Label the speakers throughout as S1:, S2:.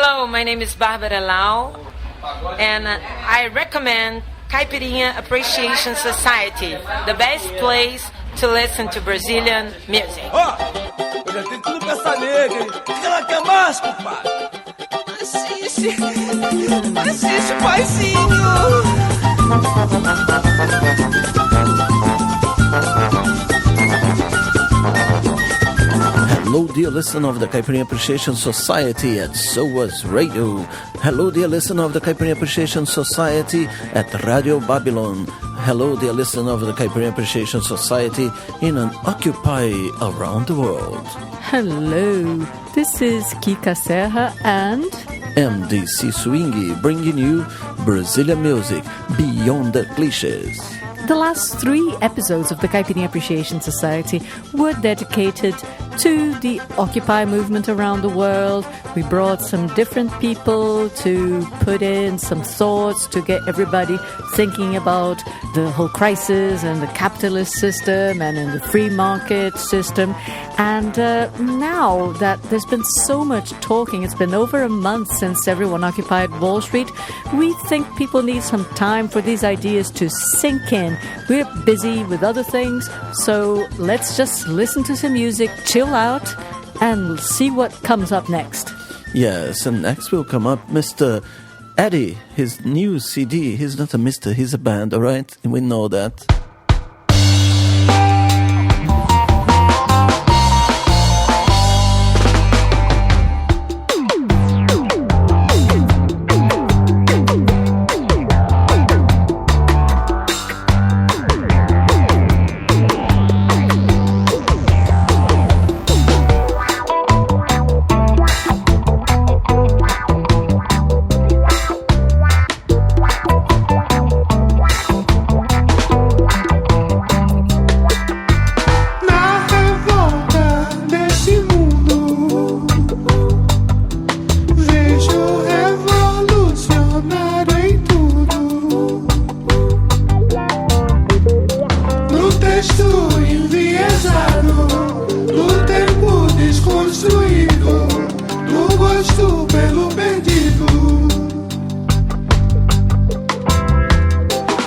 S1: Hello, my name is Bárbara Lau, and I recommend Caipirinha Appreciation Society, the best place to listen to Brazilian music.
S2: Eu já tenho tudo pra essa nega, hein? O que ela quer mais, compadre? Assiste, paizinho!
S3: Hello, dear listener of the Caipirinha Appreciation Society at SOAS Radio. Hello, dear listener of the Caipirinha Appreciation Society at Radio Babylon. Hello, dear listener of the Caipirinha Appreciation Society in an Occupy around the world.
S4: Hello, this is Kika Serra and
S3: MDC Swingy bringing you Brazilian music beyond the clichés.
S4: The last 3 episodes of the Caipirinha Appreciation Society were dedicated to the Occupy movement around the world. We brought some different people to put in some thoughts to get everybody thinking about the whole crisis and the capitalist system and in the free market system. And now that there's been so much talking, it's been over a month since everyone occupied Wall Street, we think people need some time for these ideas to sink in. We're busy with other things, so let's just listen to some music, chill out, and see what comes up next.
S3: Yes, and next will come up Mr. Eddie, his new CD. He's not a mister, he's a band, all right? We know that.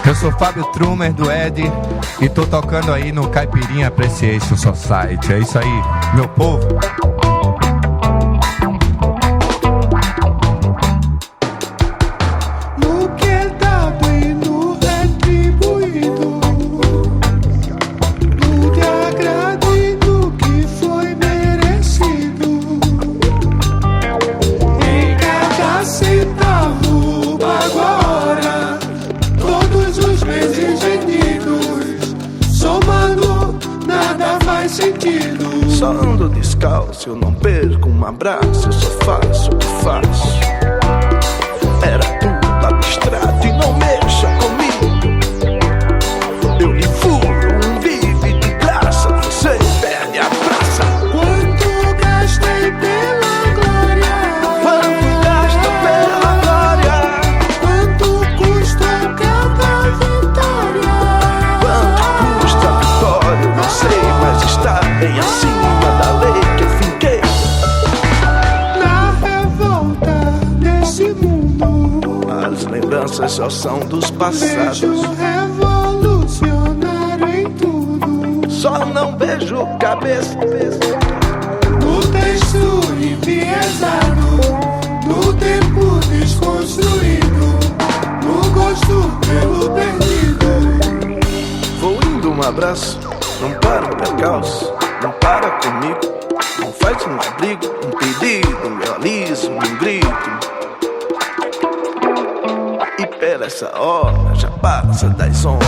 S5: Eu sou Fábio Trumer do Ed e tô tocando aí no Caipirinha Appreciation Society. É isso aí, meu povo.
S6: Só ando descalço, eu não perco um abraço, eu só faço o que faço. Era tudo abstrato e não mexa comigo. Eu lhe furo vive de graça, você perde a praça.
S2: Quanto gastei pela glória?
S6: Quanto gasta pela glória?
S2: Quanto custa cada vitória?
S6: Quanto custa a vitória? Eu não sei, mas está bem acima da lei que eu finquei.
S2: Na revolta desse mundo,
S6: As lembranças só são dos passados.
S2: vejo revolucionário em tudo.
S6: Só não vejo cabeça.
S2: No texto enviesado, no tempo desconstruído, no gosto pelo perdido.
S6: Vou indo, um abraço, não para um percalço, não para comigo, não faz uma briga, um pedido, um realismo, um grito. E pela essa hora já passa das 11.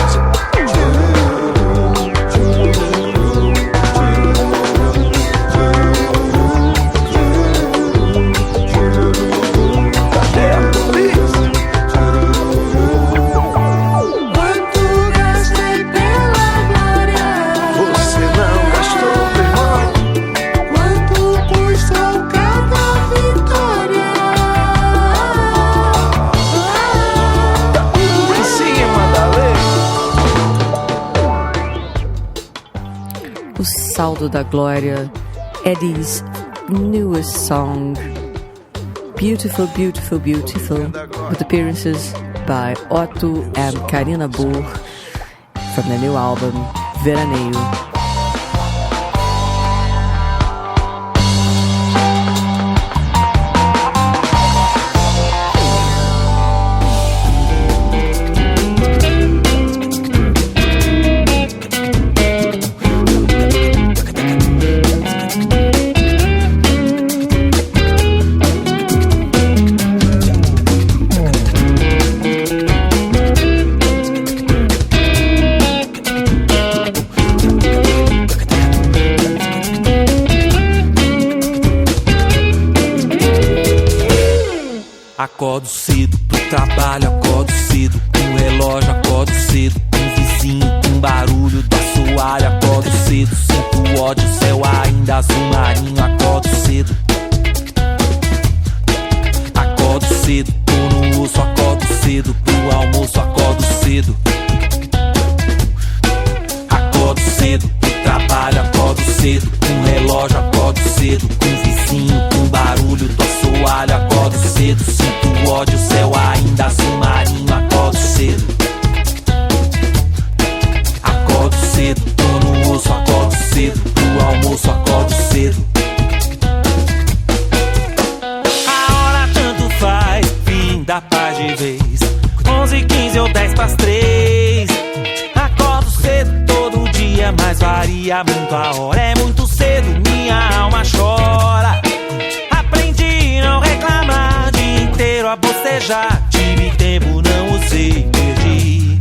S6: Cadê a polícia?
S2: Quanto gastei pela glória?
S6: Você não gastou, meu irmão.
S2: Quanto custa cada vitória?
S6: Tá tudo em cima da lei.
S4: O Saldo da Glória, Eddie's newest song, beautiful, beautiful, beautiful, with appearances by Otto and Karina Burr from the new album Veraneio.
S7: Acordo cedo pro trabalho, acordo cedo com relógio, acordo cedo com vizinho, com barulho do assoalho, acordo cedo, sinto ódio, céu ainda azul marinho, acordo cedo. Acordo cedo, tô no osso, acordo cedo pro almoço, acordo cedo. Acordo cedo pro trabalho, acordo cedo com relógio, acordo cedo com vizinho, com barulho do assoalho, acordo cedo, sinto ódio, céu ainda azul marinho, acordo cedo. Acordo cedo, tô no osso, acordo cedo pro almoço, acordo cedo. A hora tanto faz, fim da paz de vez, 11h15 ou 10:03. Acordo cedo todo dia, mas varia muito a hora. É muito cedo, minha alma chora. Aprendi não reclamar, dia inteiro a bocejar. Tive tempo, não usei, perdi.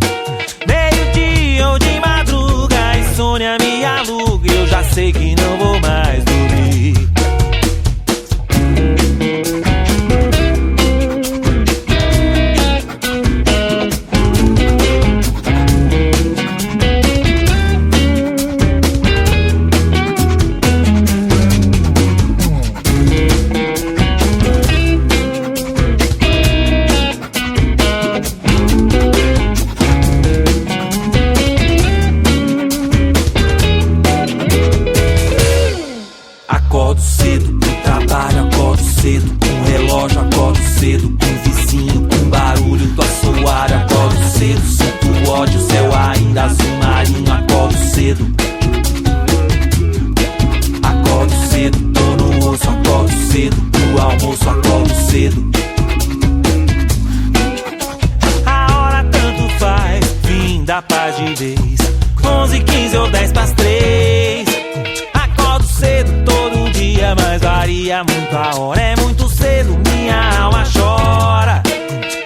S7: Meio-dia ou de madruga, insônia me aluga. Eu já sei que não vou mais dormir. Acordo cedo pro trabalho, acordo cedo com relógio, acordo cedo com vizinho, com barulho do assoalho, acordo cedo, sinto ódio, céu ainda azul marinho, acordo cedo. Acordo cedo, tô no osso, acordo cedo pro almoço, acordo cedo. A hora tanto faz, fim da paz de vez, 11h15 ou 10:03. Acordo cedo todo dia, mas varia muito a hora. É muito cedo, minha alma chora.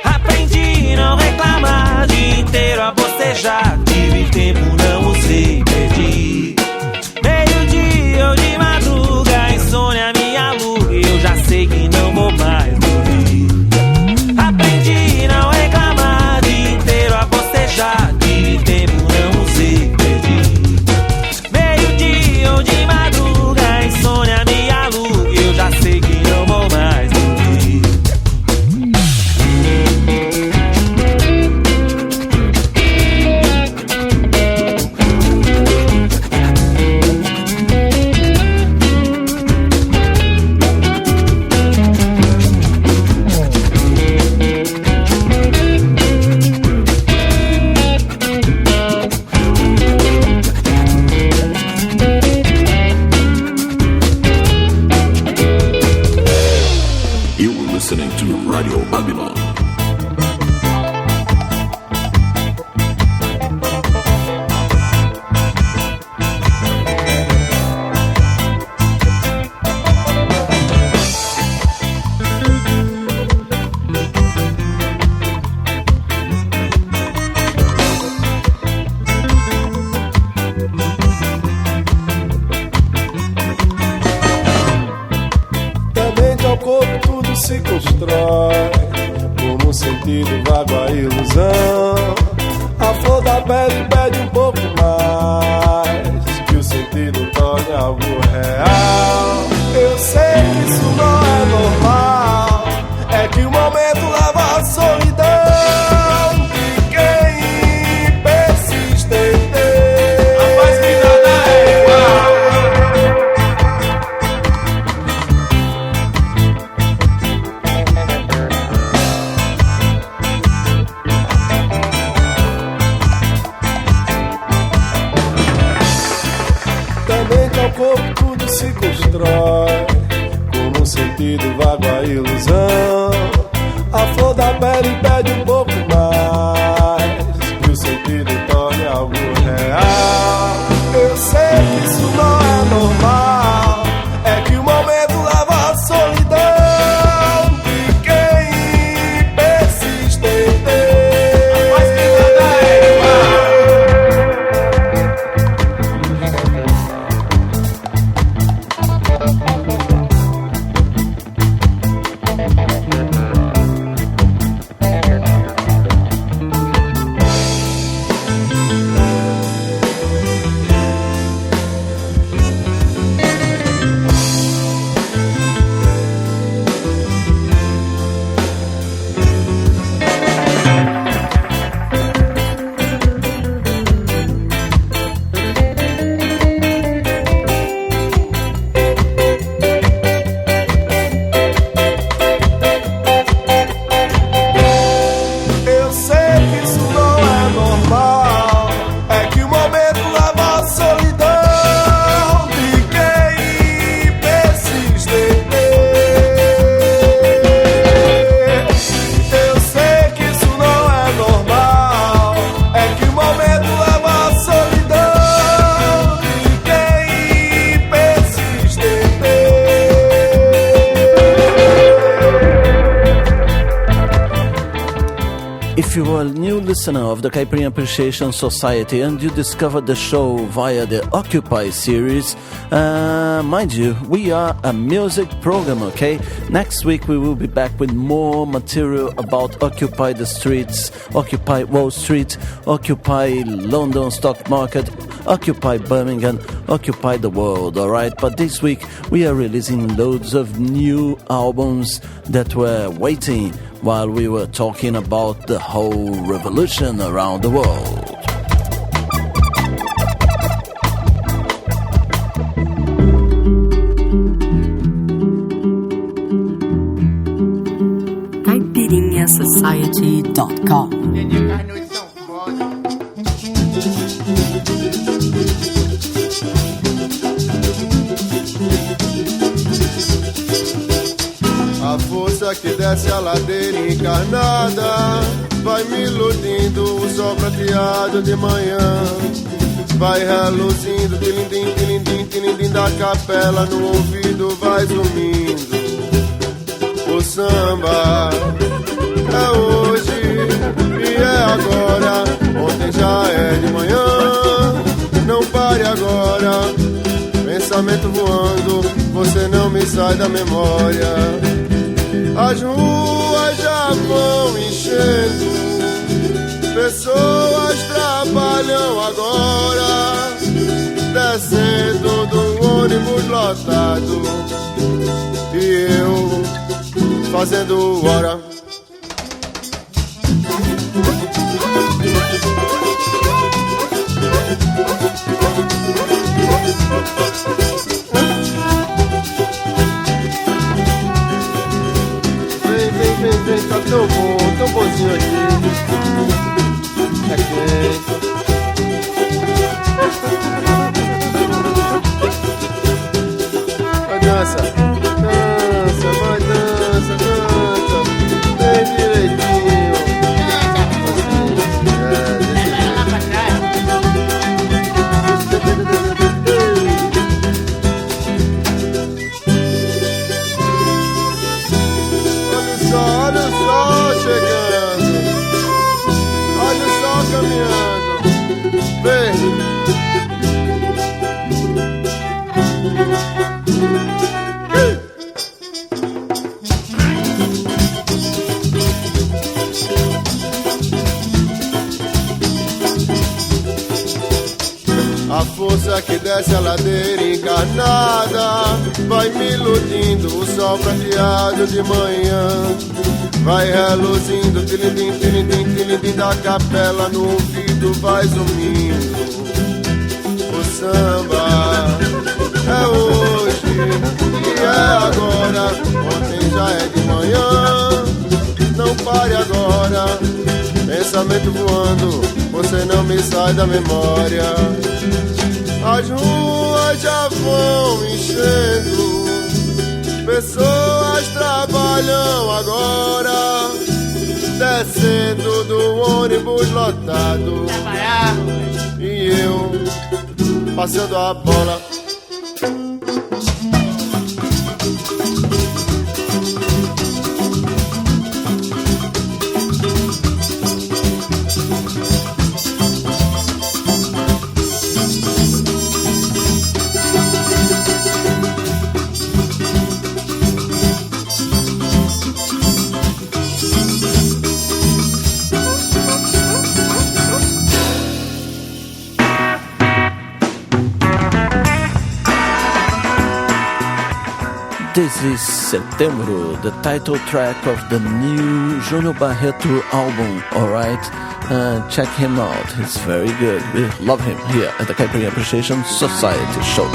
S7: Aprendi não reclamar, dia inteiro a bocejar. Tive tempo, não usei, perdi. Meio-dia ou de madruga, insônia me aluga. Eu já sei que não vou mais dormir. Aprendi não reclamar, dia inteiro a bocejar. Tive tempo, não usei, perdi. Meio-dia ou de madruga, insônia me aluga. Eu já sei que não vou mais dormir.
S6: You were listening to Radio Babylon.
S2: Da mente ao corpo tudo se constrói, como um sentido vago a ilusão. A flor da pele pede um pouco mais, que o sentido torne algo real. Eu sei que isso não é normal, é que o momento leva a solidão de quem persiste em ter. Rapaz, que nada é igual. pele pede um pouco mais, que o sentido torne algo real. Eu sei que isso não é normal, é que o momento leva a solidão de quem persiste em ter. Mas que nada é
S3: If you are a new listener of the Caipirinha Appreciation Society and you discovered the show via the Occupy series, mind you, we are a music program, okay? Next week we will be back with more material about Occupy the Streets, Occupy Wall Street, Occupy London Stock Market, Occupy Birmingham, Occupy the World, alright? But this week we are releasing loads of new albums that were waiting while we were talking about the whole revolution around the world.
S4: CaipirinhaSociety.com.
S2: A força que desce a ladeira encarnada vai me iludindo, o sol prateado de manhã vai reluzindo, tilindim, tilindim, tilindim da capela no ouvido vai zunindo. O samba é hoje e é agora, ontem já é de manhã, não pare agora, pensamento voando, você não me sai da memória. As ruas já vão enchendo, pessoas trabalham agora, descendo do ônibus lotado, e eu fazendo hora. Vem, tá tão bom, tão bonzinho aqui. Tá quente. Vai dança, dança, vai dança, dança. Bem direitinho. Olha o sol chegando, olha o sol caminhando, vem. A força que desce a ladeira encarnada vai me iludindo, o sol prateado de manhã vai reluzindo, tilindim, tilindim, tilindim da capela no ouvido vai zunindo. O samba é hoje e é agora, ontem já é de manhã, não pare agora, pensamento voando, você não me sai da memória. As ruas já vão enchendo, pessoas trabalham agora, descendo do ônibus lotado e eu passando a bola.
S3: This is Setembro, the title track of the new Júnior Barreto album, alright? Check him out, he's very good. We love him here at the Caipirinha Appreciation Society Show.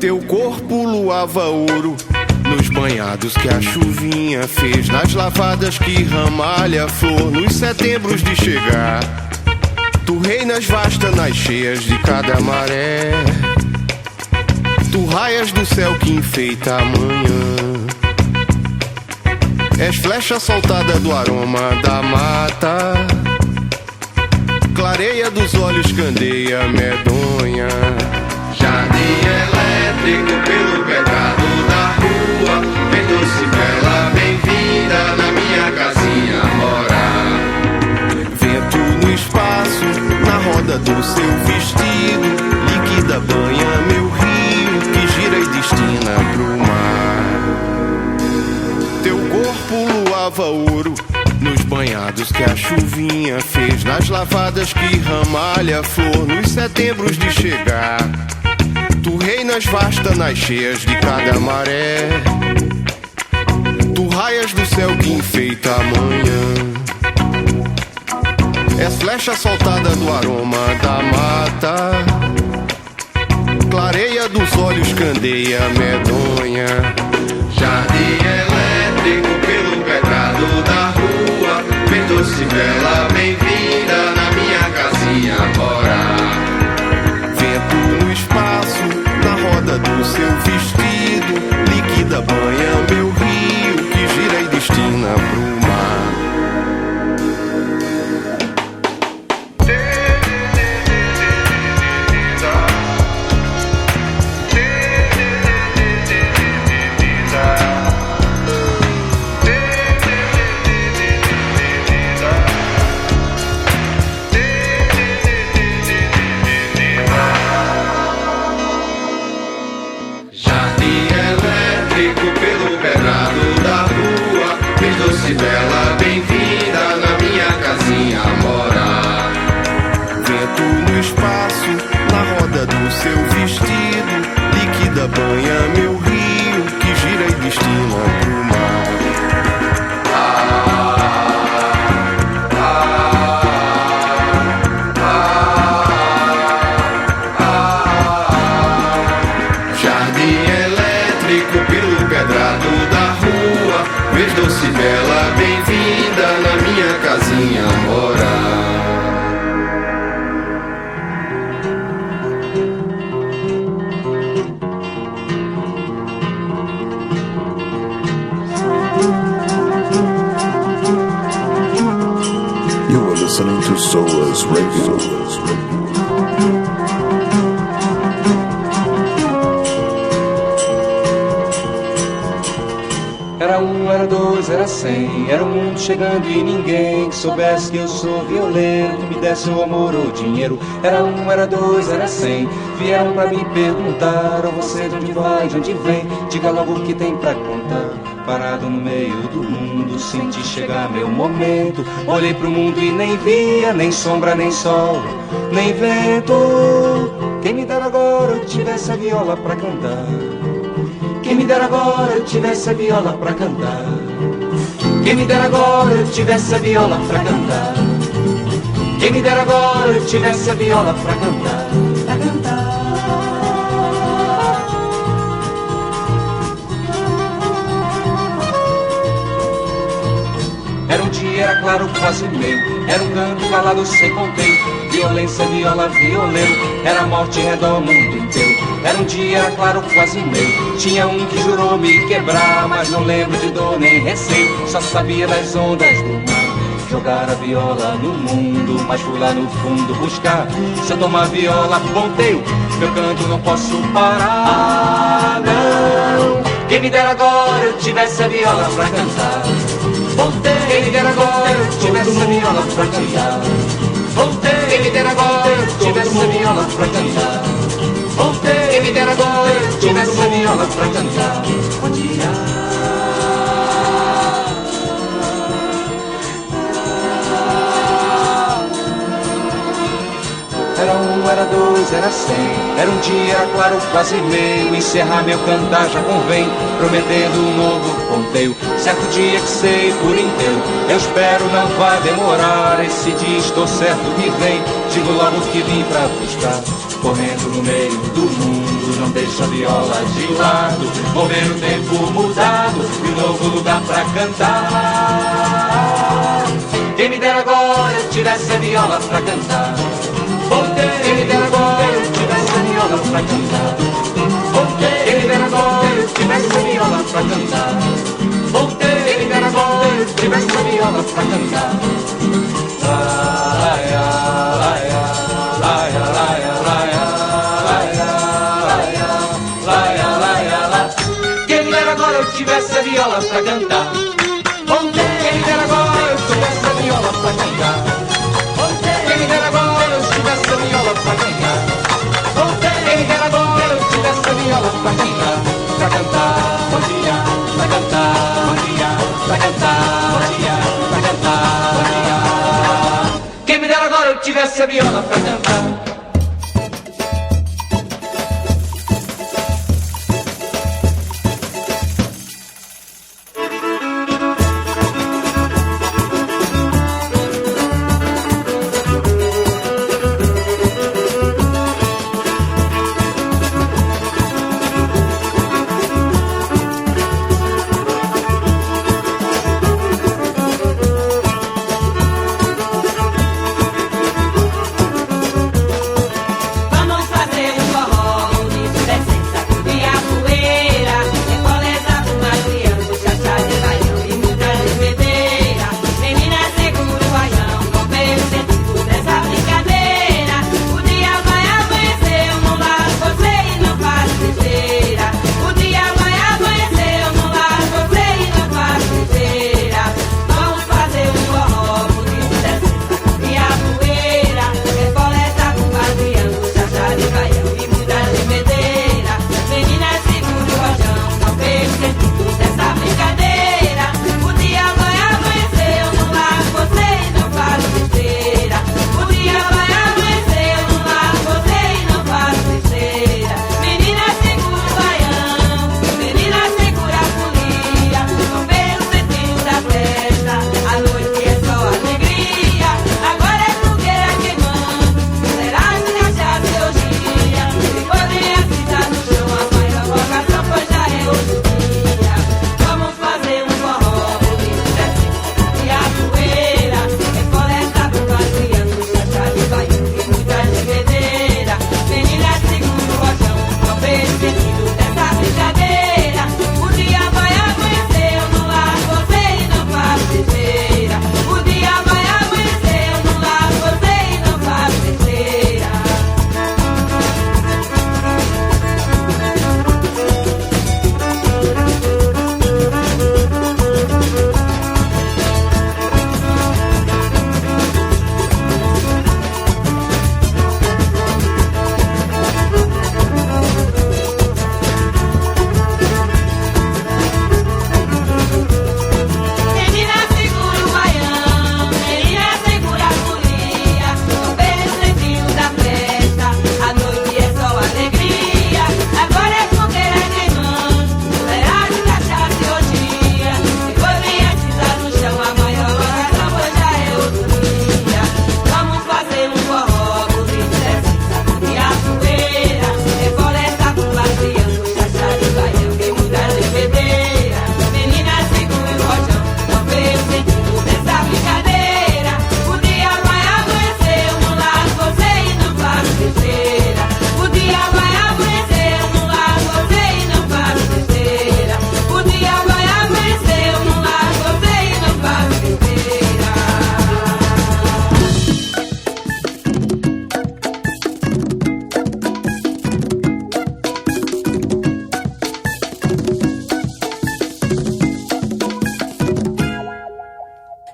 S2: Teu corpo luava ouro nos banhados que a chuvinha fez, nas lavadas que ramalha a flor, nos setembros de chegar. Tu reinas vasta nas cheias de cada maré, tu raias do céu que enfeita a manhã. És flecha soltada do aroma da mata, clareia dos olhos, candeia medonha. Jardim elétrico pelo pedrado da rua, vem doce bela, bem-vinda na minha casinha morar. Vento no espaço, na roda do seu vestido, líquida banha meu rio, que gira e destina pro mar. Teu corpo luava ouro nos banhados que a chuvinha fez, nas lavadas que ramalha a flor, nos setembros de chegar. Tu reinas vasta nas cheias de cada maré, tu raias do céu que enfeita a manhã. És flecha soltada do aroma da mata, clareia dos olhos, candeia medonha. Jardim elétrico pelo pedrado da rua, vem doce bela, bem-vinda na minha casinha morar. Vento no espaço, na roda do seu vestido, líquida banha meu rio, que gira e destina pro mar. Bela, bem-vinda na minha casinha morar. Vento no espaço, na roda do seu vestido, líquida banha meu rio, que gira e destina pro mar. Jardim elétrico pelo pedrado da rua, vez doce bela, bem-vinda na minha casinha morar.
S6: You are listening to SOAS Radio.
S8: Era um, era dois, era 100, era o mundo chegando e ninguém que soubesse que eu sou violeiro, que me desse o amor ou dinheiro. Era um, era dois, era 100, vieram pra me perguntar, oh, você de onde vai, de onde vem, diga logo o que tem pra contar. Parado no meio do mundo, senti chegar meu momento, olhei pro mundo e nem via, nem sombra, nem sol, nem vento. Quem me dera agora eu tivesse a viola pra cantar. Quem me dera agora eu tivesse a viola pra cantar. Quem me dera agora eu tivesse a viola pra cantar. Quem me dera agora eu tivesse a viola pra cantar. Pra cantar. Era um dia, era claro, quase meio. Era um canto calado sem contento. Violência, viola, violeiro. Era morte redor o mundo inteiro. Era um dia, era claro, quase meio. Tinha um que jurou me quebrar, mas não lembro de dor nem receio. Só sabia das ondas do mar, jogar a viola no mundo. Mas fui lá no fundo buscar. Se eu tomar viola, ponteio, meu canto não posso parar, não. Quem me dera agora eu tivesse a viola pra cantar. Ponteio, quem me dera agora eu tivesse a viola pra cantar. Ponteio, quem me dera agora eu tivesse a viola pra cantar. Ponteio, quem me dera agora eu tivesse a viola pra cantar. Bom dia. Era um, era dois, era 100. Era um dia, era claro, quase meio. Encerrar meu cantar já convém, prometendo um novo ponteio. Certo dia que sei por inteiro, eu espero não vai demorar. Esse dia estou certo que vem, digo logo que vim pra buscar. Correndo no meio do mundo, não deixa a viola de lado. Vou ver o tempo mudado e um novo lugar pra cantar. Quem me dera agora eu tivesse a viola pra cantar. Quem me dera agora eu tivesse a viola pra cantar. Quem me dera agora eu tivesse a viola pra cantar. Quem me dera agora eu tivesse a viola pra cantar. Laia, laia, laia, laia, laia, laia, laia, laia, laia. Quem me dera agora eu tivesse a viola pra cantar. Quem me dera agora eu tivesse a viola pra cantar. Quem me dera agora eu tivesse a viola pra cantar. Quem me dera agora eu tivesse a viola pra cantar. Pra cantar, bom dia, pra cantar, bom dia, pra cantar, bom dia, pra cantar, bom dia. Quem me dera agora eu tivesse a viola pra cantar.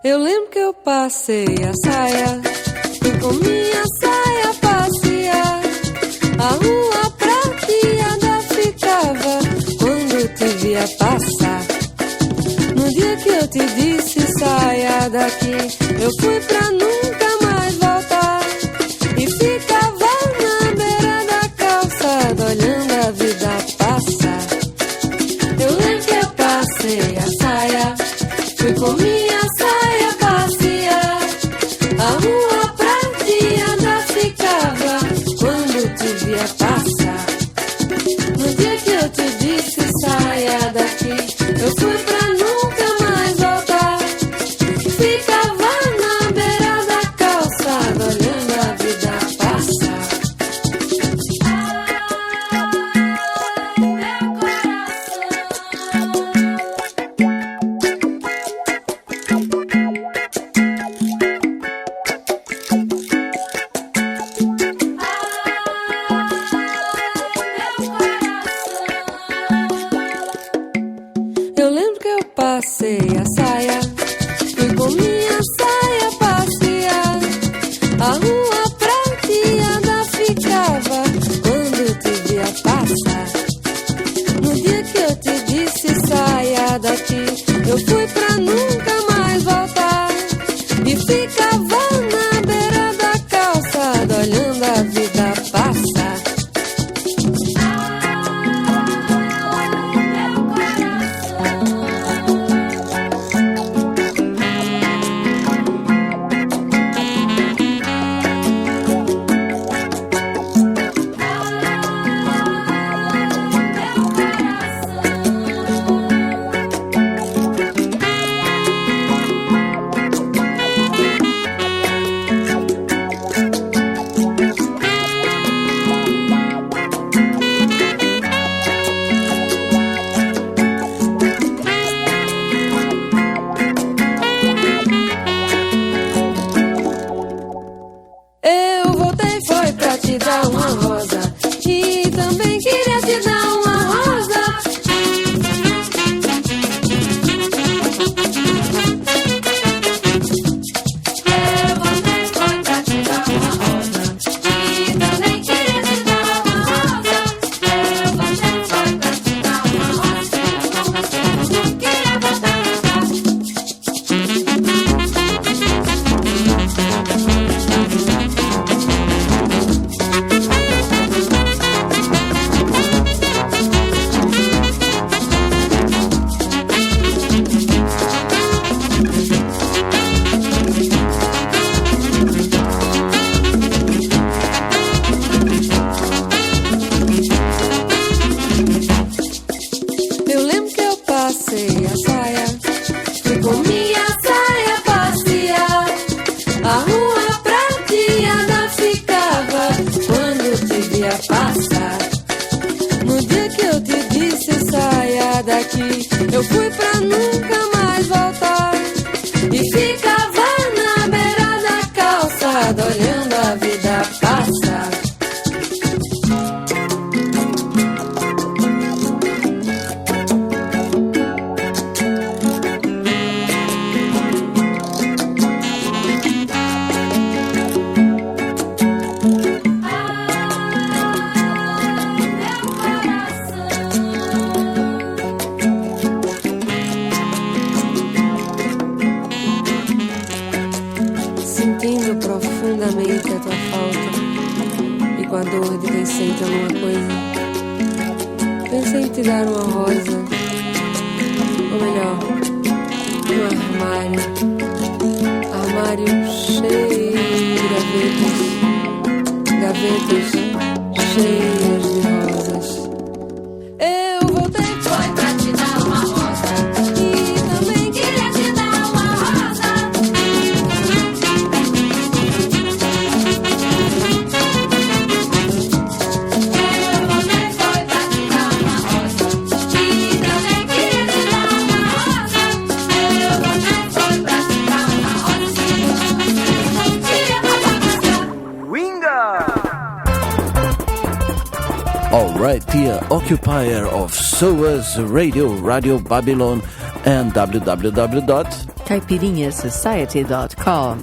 S9: Eu lembro que eu passei a saia, fui com minha saia passear. A rua prateada ficava quando eu te via passar. No dia que eu te disse saia daqui, eu fui pra nunca mais voltar. E ficava na beira da calçada olhando a vida passar. Eu lembro que eu passei a saia, fui com minha saia passear. A rua prateada ficava quando te via passar. No dia que eu te disse saia daqui, eu fui pra nunca mais voltar. Ficava na beira da calçada olhando a vida passar. Eu lembro que eu passei a saia, fui com minha saia passear. A rua prateada ficava quando eu te via passar. No dia que eu te disse saia daqui, eu fui pra nunca mais voltar. E ficava na beira da calçada olhando a vida passar. Eu voltei foi pra te dar uma rosa e também queria te dar uma rosa. Eu voltei foi pra te dar uma rosa e também queria te dar uma rosa. Eu voltei foi pra te dar uma rosa e não queria voltar pra casa. Eu lembro que eu passei a saia, fui com minha saia passear. A rua prateada ficava quando te via passar. No dia que eu te disse saia daqui, eu fui pra nunca mais voltar. E ficava na beira da calçada olhando a vida passar. Sentindo profundamente a tua falta e com a dor de quem sente alguma coisa, pensei em te dar uma rosa, ou melhor, um armário cheio de gavetas cheias de rosas. Eu voltei foi pra te dar uma rosa e também queria te dar uma rosa. Eu voltei foi pra te dar uma rosa e também queria te dar uma rosa. Eu voltei foi pra te dar uma rosa e não queria voltar pra casa.
S3: All right, the occupier of SOAS Radio, Radio Babylon, and www.radiobbabylon.com.
S4: CaipirinhaSociety.com.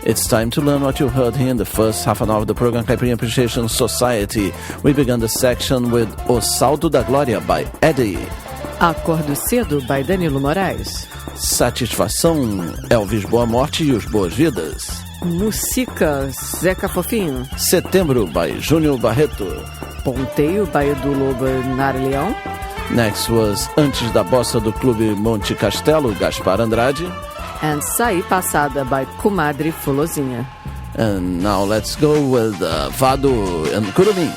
S3: It's time to learn what you heard here in the first half an hour of the program Caipirinha Appreciation Society. We began the section with O Saldo da Glória by Eddie.
S4: Acordo Cedo by Danilo Moraes.
S3: Satisfação, Elvis Boa Morte e os Boas-Vidas.
S4: Música, Zeca Fofinho.
S3: Setembro by Júnior Barreto.
S4: Ponteio by Edu Lobo Nara Leão.
S3: Next was Antes da Bossa do Clube Monte Castelo, Gaspar Andrade.
S4: And Saí Passada by Comadre Fulozinha.
S3: And now let's go with Vado and Curumim.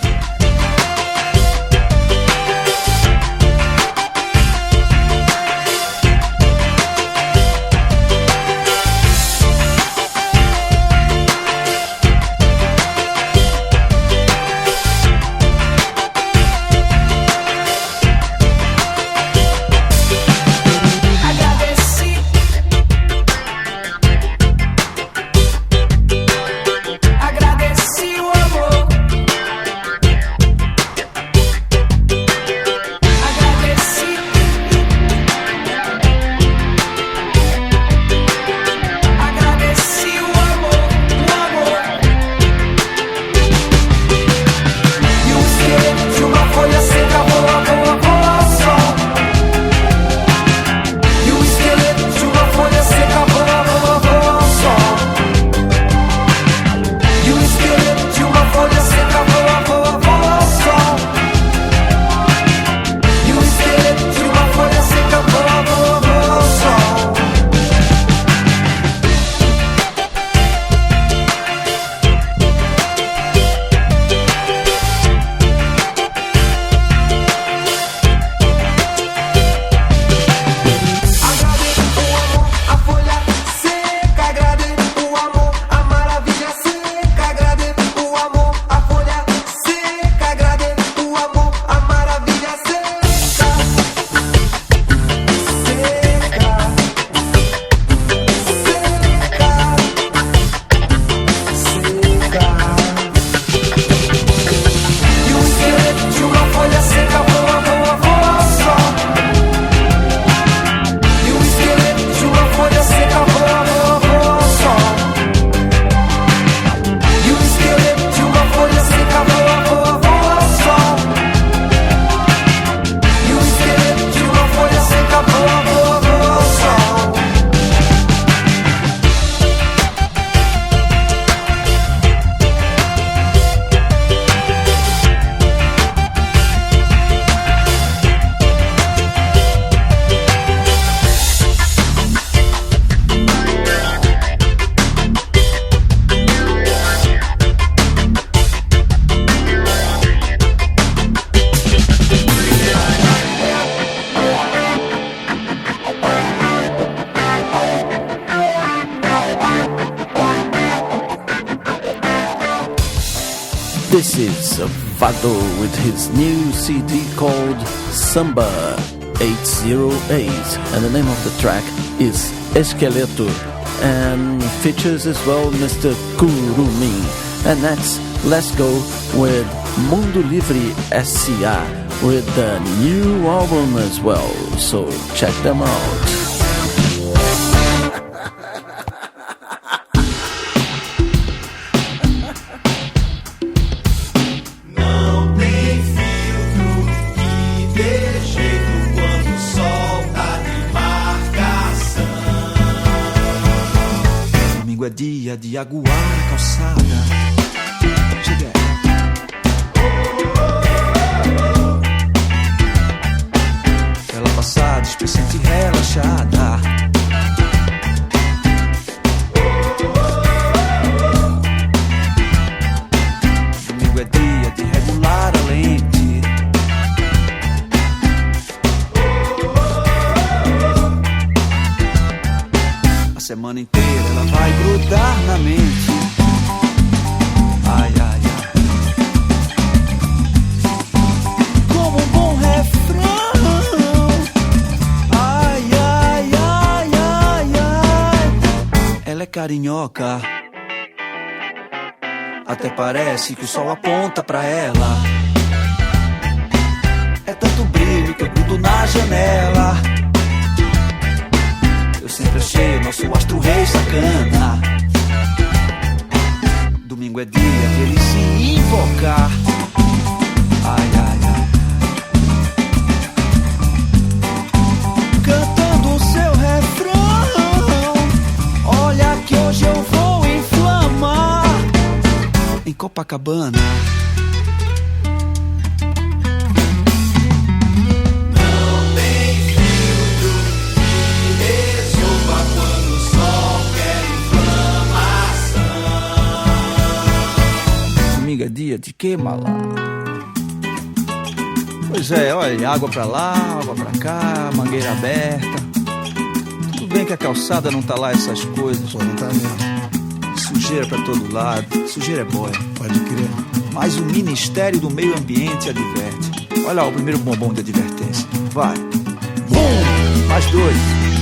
S3: This is Vado with his new CD called Samba 808, and the name of the track is Esqueleto, and features as well Mr. Curumim. And next, let's go with Mundo Livre S.A. with the new album as well, so check them out.
S10: É dia de aguar a calçada. Chega. Ela passar displicente e relaxada. Domingo é dia de regular a lente. A semana inteira ela vai grudar na mente. Ai, ai, ai. Como um bom refrão. Ai, ai, ai, ai, ai. Ela é carinhoca. Até parece que o sol aponta pra ela. É tanto brilho que eu grudo na janela. Eu sempre achei o nosso Copacabana.
S11: Domingo é dia de que, malandro? Pois é, olha, água pra lá, água pra cá, mangueira aberta. Tudo bem que a calçada não tá lá essas coisas.
S10: Pô, não tá mesmo. Sujeira pra todo lado, sujeira é boia. Pode crer. Mas o Ministério do Meio Ambiente adverte. Olha lá o primeiro bombom de advertência. Vai. Bum! Mais 2.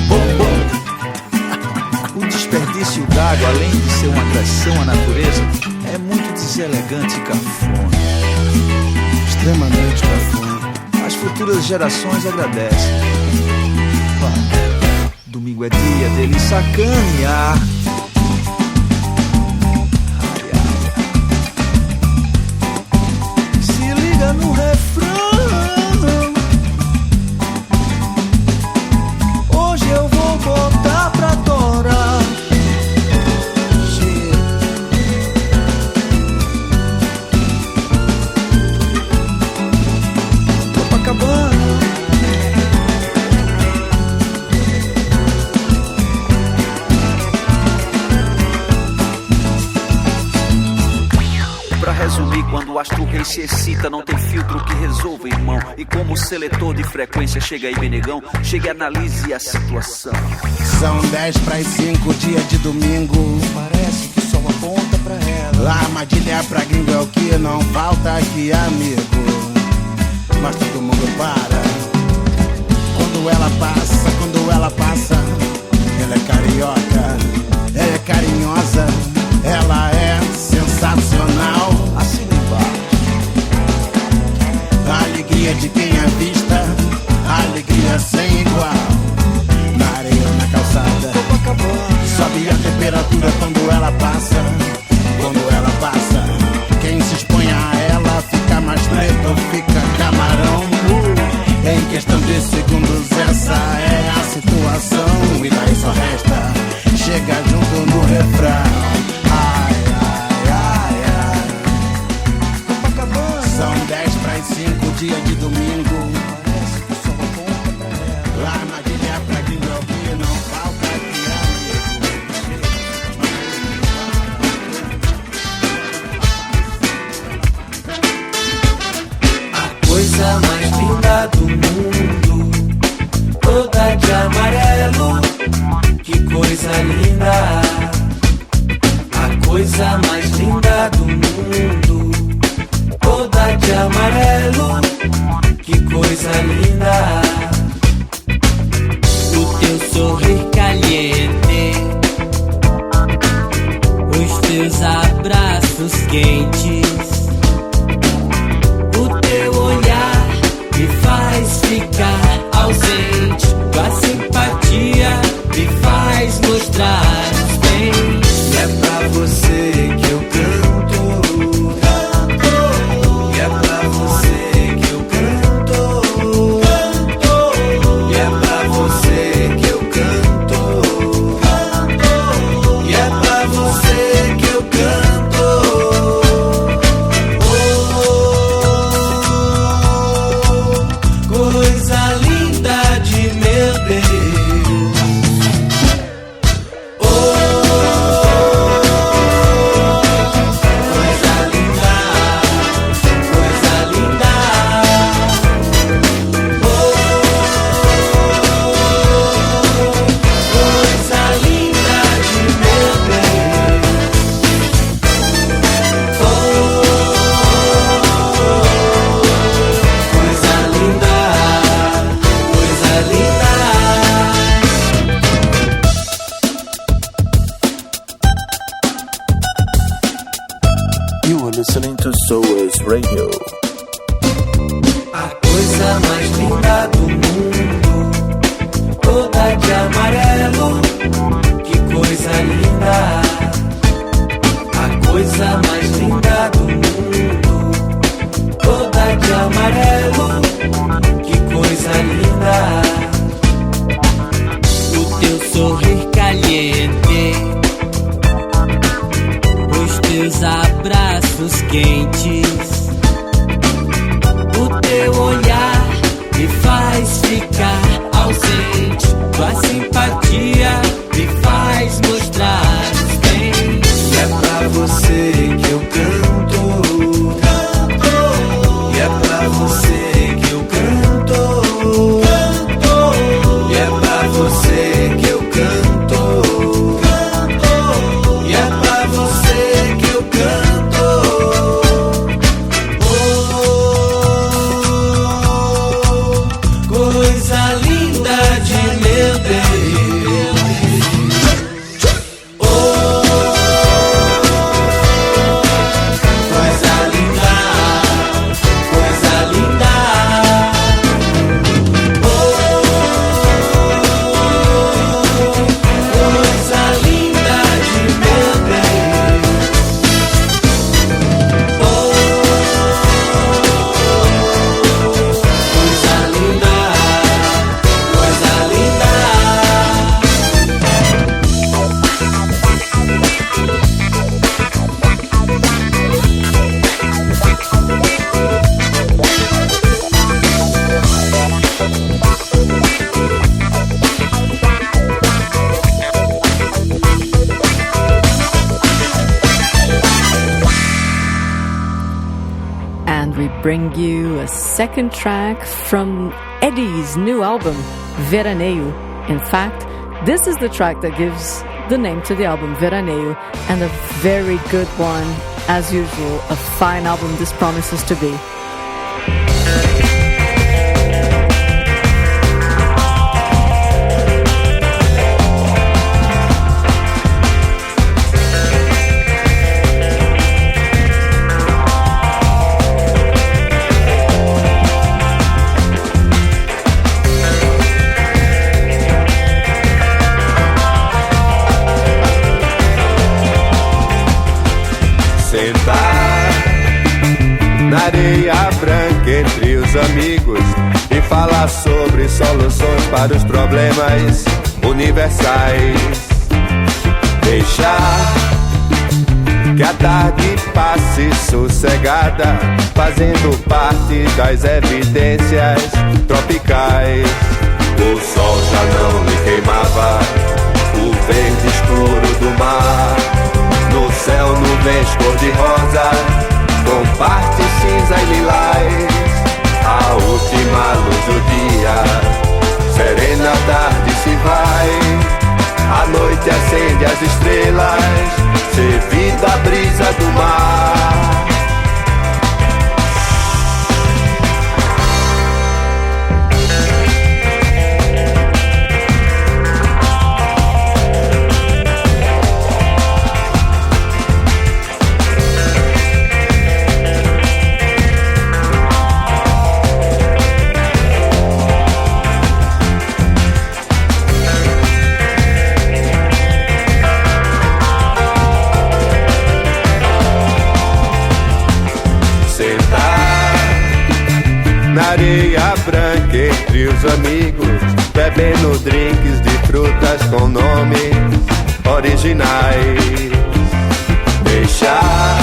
S10: Bum, bum. O desperdício d'água, além de ser uma agressão à natureza, é muito deselegante e cafona. Extremamente cafona. As futuras gerações agradecem. Vai. Domingo é dia dele sacanear. Se liga no refrão. Hoje eu vou botar pra torar. Copacabana. Pra resumir, quando o astro rei se excita, não tem filtro que resolva, irmão. E como seletor de frequência, chega aí, Benegão, chega e analise a situação.
S12: São 10 para as 5, dia de domingo.
S10: Parece que só aponta pra ela.
S12: A armadilha pra gringo é o que não falta aqui, amigo. Mas todo mundo para. Quando ela passa, ela é carioca, ela é carinhosa, ela é sensacional.
S10: Assim embaixo.
S12: A alegria de quem avista, a alegria sem igual. Na areia, na calçada, sobe a temperatura quando ela passa. Quando ela passa, quem se expõe a ela fica mais preto, fica camarão. Em questão de segundos essa é a situação. E daí só resta chega junto no refrão. Ai, ai, ai, ai.
S10: Copacabana.
S12: São 10 para as 5, dia de domingo.
S10: Parece que só aponta pra ela.
S12: Lá armadilha pra gringo é o que não falta aqui, amigo.
S13: A coisa mais linda do mundo, toda de amarelo, que coisa linda. A coisa mais linda do mundo, toda de amarelo, que coisa linda. O teu sorrir caliente, os teus abraços quentes, o teu olhar me faz ficar ausente. Tua simpatia me faz mostrar os bens. É pra você que eu canto, canto. E é pra você que eu canto, canto. E é pra você que eu canto, canto. E é pra você que eu canto. Oh, coisa linda de meu Deus.
S3: Listening to SOAS Radio.
S13: A coisa mais linda do mundo, toda de amarelo, que coisa linda. A coisa mais linda do mundo, toda de amarelo, que coisa linda. O teu sorrir caliente, os teus abraços faz ficar ausente. Tua simpatia me faz mostrar os bens. E é pra você que eu canto, e é pra você que eu canto, e é pra você que eu canto, e é pra você que eu canto. Oh, coisa linda de meu Deus. Oh, coisa linda, coisa linda. Oh, coisa linda de meu Deus. Oh, coisa linda, coisa linda.
S4: And we bring you a second track from Eddie's new album, Veraneio. In fact, this is the track that gives the name to the album, Veraneio, and a very good one, as usual. A fine album this promises to be.
S2: Sentar na areia branca entre os amigos e falar sobre soluções para os problemas universais. Deixar que a tarde passe sossegada, fazendo parte das evidências tropicais. O sol já não lhe queimava o verde escuro do mar. No céu, nuvens cor-de-rosa, com parte cinza e lilás. A última luz do dia, serena tarde se vai. A noite acende as estrelas, servindo a brisa do mar. Na areia branca entre os amigos, bebendo drinks de frutas com nomes originais. Deixar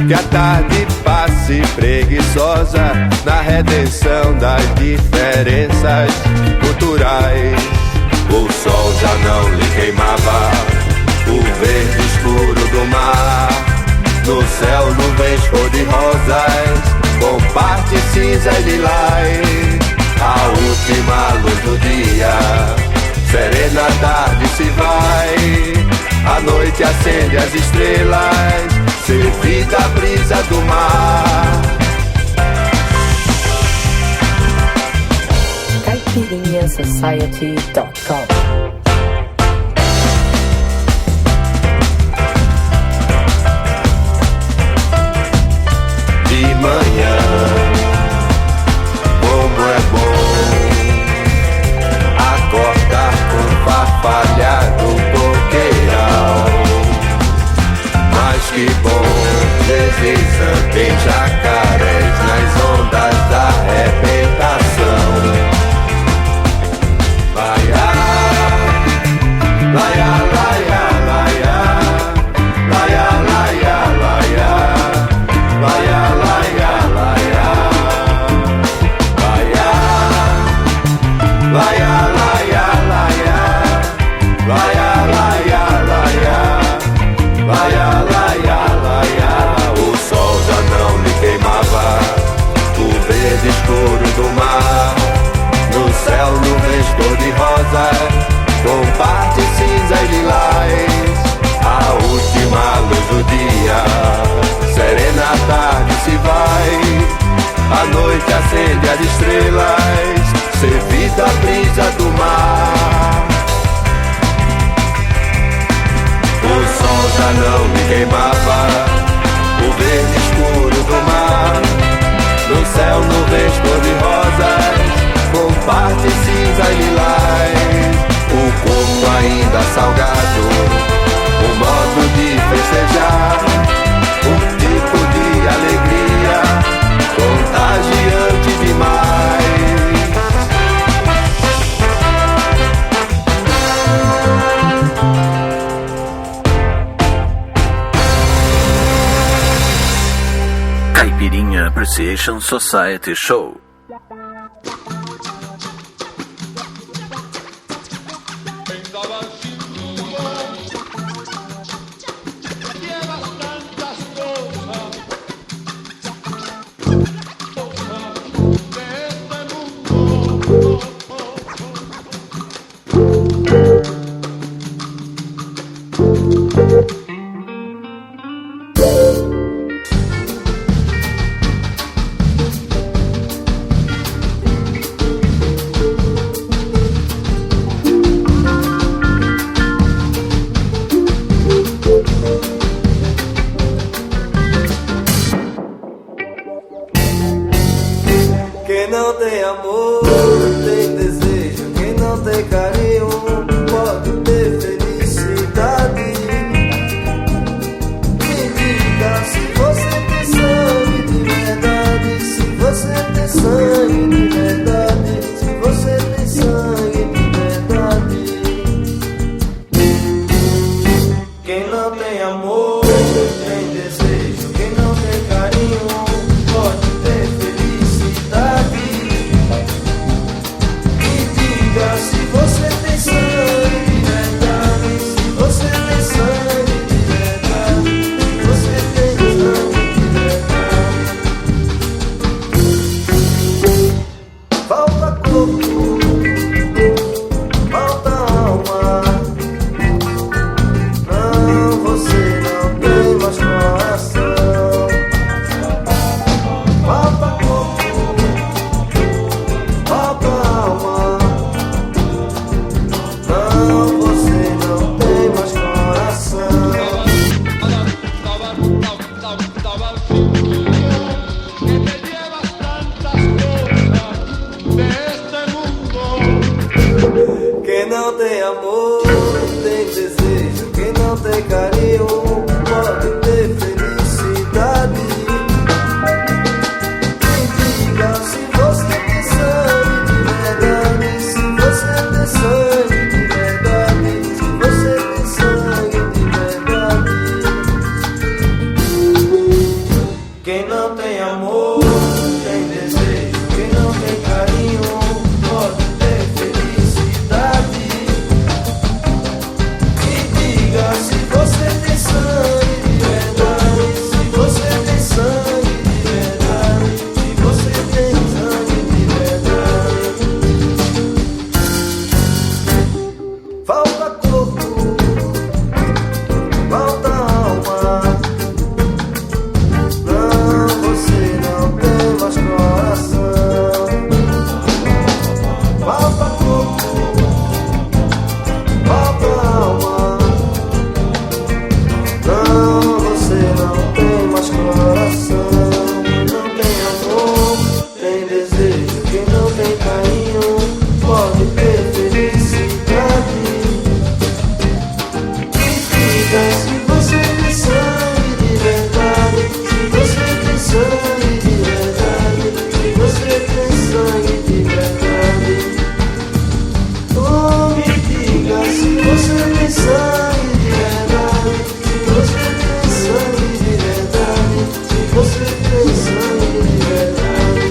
S2: que a tarde passe preguiçosa na redenção das diferenças culturais. O sol já não lhe queimava o verde escuro do mar. No céu, nuvens cor-de-rosas, com parte cinza e lilás. A última luz do dia, serena tarde se vai. A noite acende as estrelas, servida a brisa do mar.
S4: CaipirinhaSociety.com.
S2: De manhã, como é bom acordar com farfalhado coqueiral. Mas que bom deslizando em jacarés nas ondas da arrebentação. Vai
S14: verde escuro do mar. No céu nuvens cor-de-rosa, com parte cinza e lilás. A última luz do dia, serena a tarde se vai. A noite acende as estrelas, servida a brisa do mar. O sol já não me queimava, o verde escuro do mar. No céu nuvens cor-de-rosas, com parte cinza e lilás. O corpo ainda salgado, um modo de festejar, um tipo de alegria contagiante demais.
S3: Caipirinha Appreciation Society Show.
S15: Quem não tem amor, tem desejo. Quem não tem carinho, pode ter felicidade. Me diga se você tem sangue de verdade. Se você tem sangue de verdade. Se você tem sangue de verdade. Quem não tem amor, tem desejo. Quem não tem carinho, pode ter felicidade. Se você tem sangue de verdade, se você tem sangue de verdade, se você tem sangue de verdade. Falta corpo, falta alma. Não, você não tem mais coração. Falta corpo, falta alma. Não, você não tem mais coração. Quem não tem amor, tem desejo. Quem não tem carinho, pode ter felicidade. Me diga se você tem sangue de verdade. Se você tem sangue de verdade. Se você tem sangue de verdade. Quem não tem amor, tem desejo. Quem não tem carinho, pode ter felicidade. Me diga se você tem sangue de verdade. Se você tem sangue de verdade. Se você tem sangue de verdade. Falta corpo, falta alma. Não, você não tem mais coração. Falta corpo, falta alma. Não, você não tem mais coração. Não tem amor, tem desejo. Quem não tem carinho, pode ter felicidade. Me diga se você tem sangue de verdade. Se você tem sangue de verdade. Se você tem sangue de verdade. Oh, me diga se você tem sangue de verdade. Se você tem sangue de verdade. Se você tem sangue de verdade.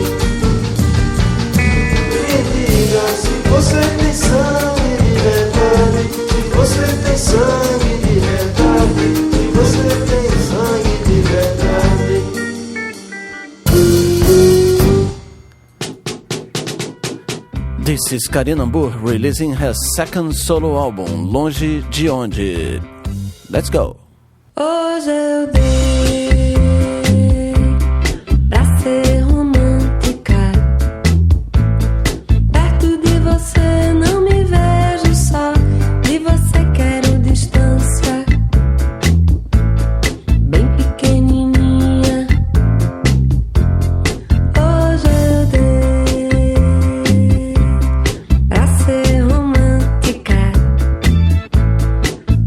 S15: Me diga se você tem sangue de verdade. Se você tem sangue de verdade. Se você tem sangue de verdade.
S3: This is Karina Burr releasing her second solo album, Longe de Onde. Let's go.
S9: Hoje eu dei pra ser romântica. Perto de você não me vejo só. De você quero distância. Bem pequenininha. Hoje eu dei pra ser romântica.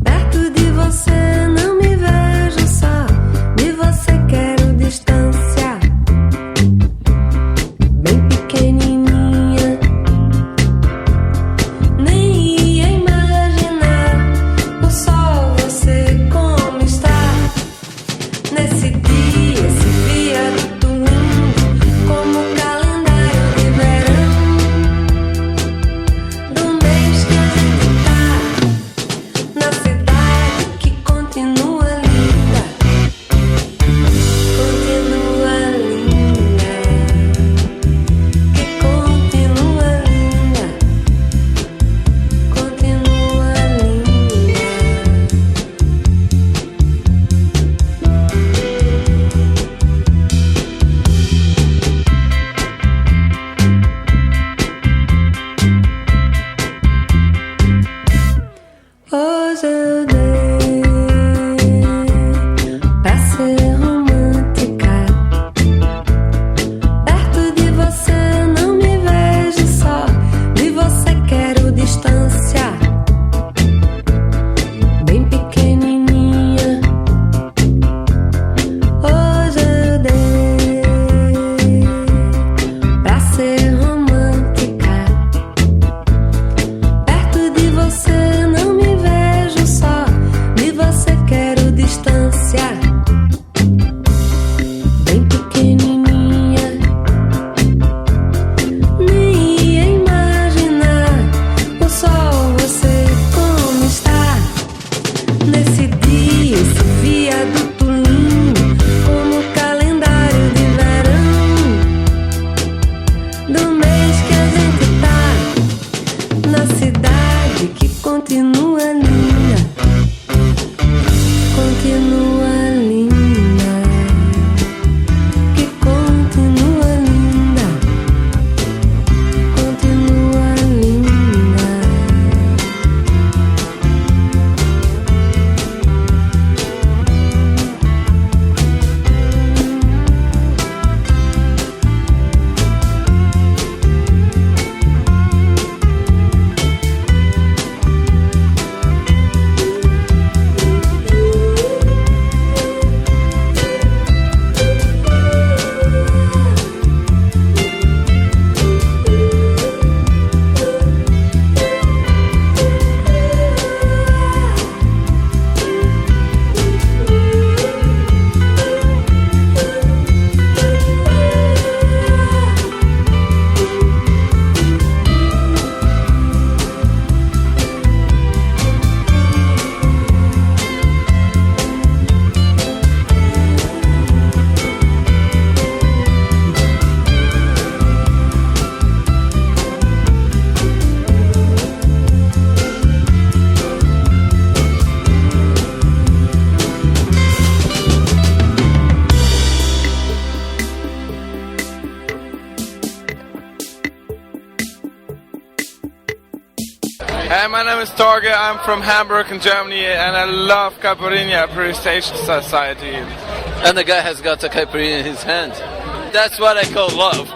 S9: Perto de você não me vejo só. De você quero distância. Bem pequenininha. Nem ia imaginar o sol, você como está. Nesse dia, esse viaduto lindo, como o calendário de verão. Do mês que a gente tá. Na cidade que continua linda. Continua linda. Que continua linda. Continua linda. Hoje eu dei pra ser romântica. Perto de você não me vejo só. De você quero distância. Bem pequenininha. Hoje eu dei pra ser romântica. Perto de você não me vejo só. De você quero distância. Bem pequenininha. Nem ia imaginar o sol, você como está. Nesse dia, esse viaduto lindo, como o calendário de verão. Do mês que a gente tá. Na cidade que continua linda. Continua linda. Que continua linda. Continua linda.
S16: Hey, my name is Torge. I'm from Hamburg in Germany, and I love Caipirinha Appreciation Society.
S3: And the guy has got a caipirinha in his hand. That's what I call love.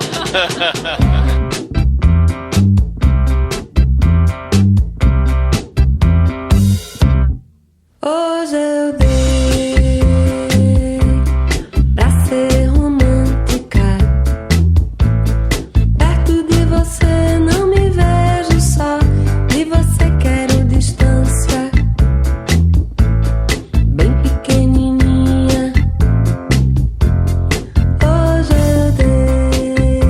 S9: Hoje eu dei pra ser romântica. Perto de você não me vejo só. De você quero distância. Bem pequenininha. Hoje eu dei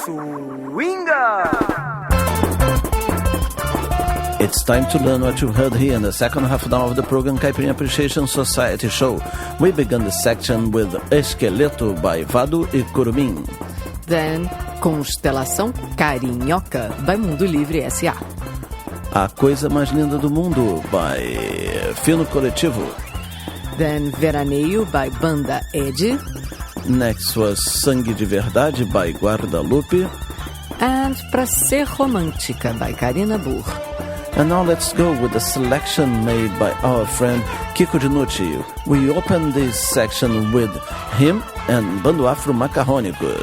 S17: Swinga!
S3: It's time to learn what you heard here in the second half hour of the program Caipirinha Appreciation Society show. We began the section with Esqueleto by Vado e Curumim.
S4: Then, Constelação Carinhoca by Mundo Livre S.A.
S3: A Coisa Mais Linda do Mundo by Fino Coletivo.
S4: Then, Veraneio by Banda Ed.
S3: Next was Sangue de Verdade by Guadalupe.
S4: And Pra Ser Romântica by Karina Burr.
S3: And now let's go with the selection made by our friend Kiko Dinucci. We open this section with him and Bando Afro Macarrônico.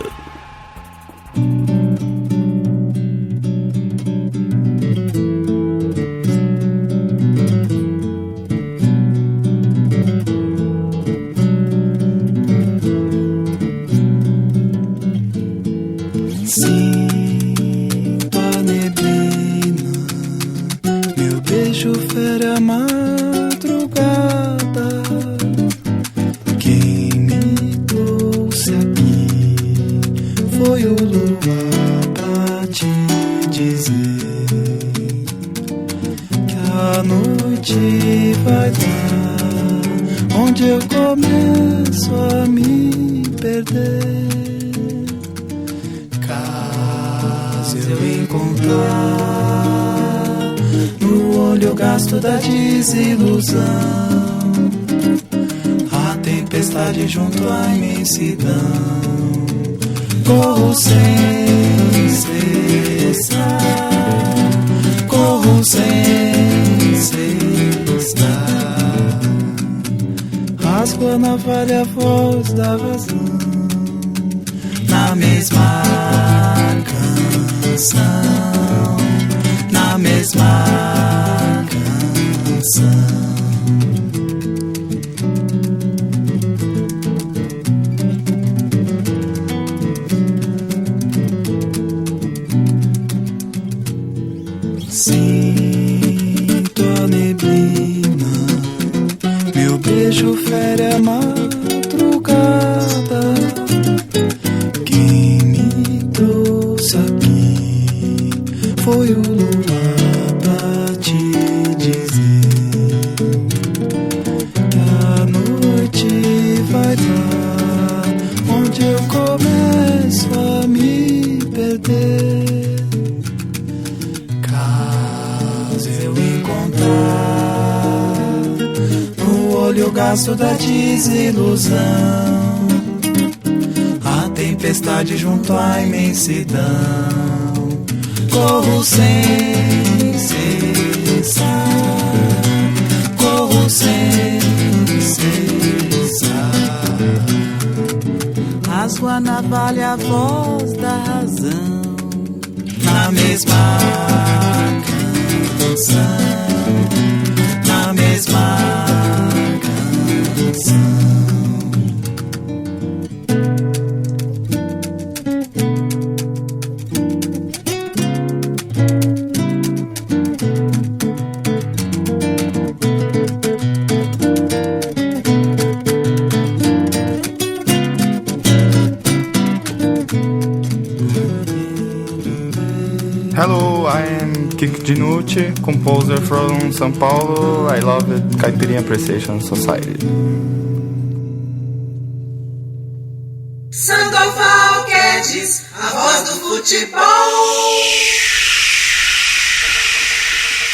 S18: Da desilusão, a tempestade junto à imensidão, corro sem cessar, corro sem cessar, rasgo a navalha a voz da razão, na mesma canção, na mesma sinto a neblina, meu beijo fere a madrugada. Quem me trouxe aqui foi o luar pra te dizer que a noite vai dar onde eu começo a me perder. O gasto da desilusão, a tempestade junto à imensidão, corro sem cessar, corro sem cessar, rasgo a navalha a voz da razão, na mesma canção, na mesma
S19: Hello, I am Kiko Dinucci, composer from São Paulo. I love it, Caipirinha Appreciation Society.
S20: Sandoval Guedes, a voz do futebol.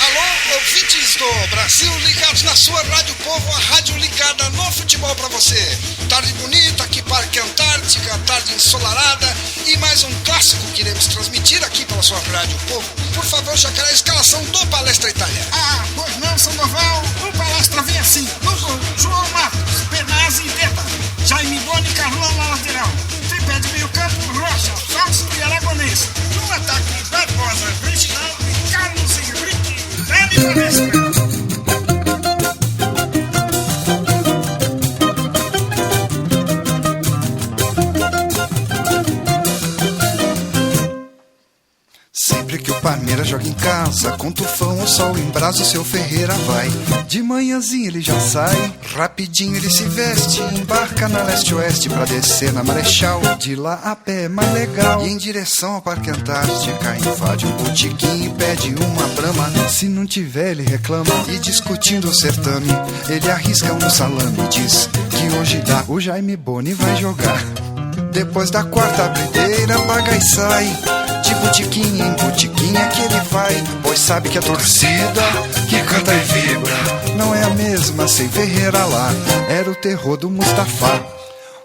S21: Alô, ouvintes do Brasil ligados na sua Rádio Povo, a rádio ligada no futebol pra você. Tarde bonita aqui, Parque Antártica, tarde ensolarada e mais um clássico que iremos transmitir aqui pela sua Rádio Povo. Por favor, Jacaré, a escalação do Palestra Itália.
S22: Ah, pois não, Sandoval. O Palestra vem assim. No gol, João Marcos, Benazzi e Deta. Jaime Boni e Carlão na lateral. Tripé de meio campo, Rocha, Fausto e Aragonês. No ataque, Barbosa, Reginaldo e Carlos Henrique. Dani Palestra.
S21: Sempre
S1: Sempre que o Parmeira joga em casa, com tufão ou sol em brasa, o seu Ferreira vai. De manhãzinha ele já sai, rapidinho ele se veste, embarca na leste-oeste pra descer na Marechal. De lá a pé é mais legal, e em direção ao Parque Antártica invade um botiquim e pede uma brama. Se não tiver ele reclama, e discutindo o certame, ele arrisca um salame e diz que hoje dá, o Jaime Boni vai jogar. Depois da quarta abrideira, paga e sai, de botiquim em botiquim é que ele vai, pois sabe que a torcida que canta e vibra não é a mesma sem Ferreira lá. Era o terror do Mustafa.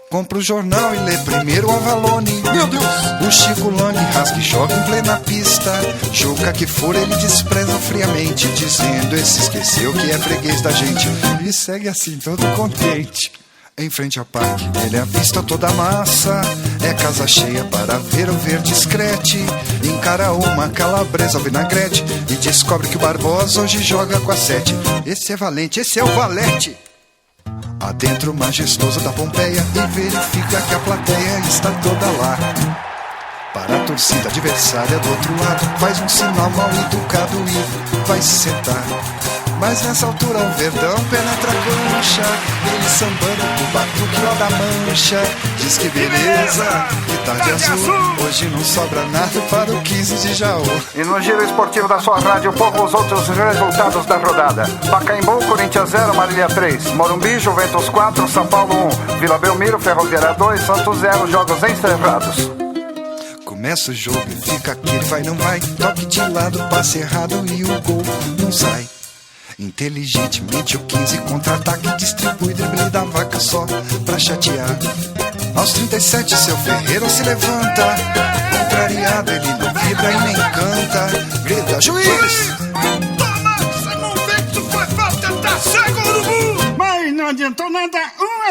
S1: Compra o jornal e lê primeiro o Avalone. Meu Deus! O Chico Lone rasga e joga em plena pista. Joga que for ele despreza friamente, dizendo esse esqueceu que é freguês da gente. E segue assim todo contente. Em frente ao parque, ele avista toda a massa. É casa cheia para ver o verde escrete. Encara uma calabresa ao vinagrete e descobre que o Barbosa hoje joga com a 7. Esse é valente, esse é o valete. Adentro majestoso da Pompeia e verifica que a plateia está toda lá. Para a torcida adversária do outro lado, faz um sinal mal educado e vai se sentar. Mas nessa altura o Verdão penetra a cancha, ele sambando do batuque lá da Mancha. Diz que beleza, que tarde azul, hoje não sobra nada para o 15 de Jaú.
S21: E no giro esportivo da sua rádio, Povo, os outros resultados da rodada. Pacaembu, Corinthians 0, Marília 3. Morumbi, Juventus 4, São Paulo 1. Vila Belmiro, Ferroviária 2, Santos 0, jogos encerrados.
S1: Começa o jogo e fica aquele vai não vai, toque de lado, passe errado e o gol não sai. Inteligentemente o 15 contra-ataque, distribui drible da vaca só pra chatear. Aos 37 seu Ferreira se levanta, contrariado ele não vibra e nem canta. Grita, juiz!
S22: Toma, você não vê que tu foi falta, tá cego, urubu! Mas não adiantou nada,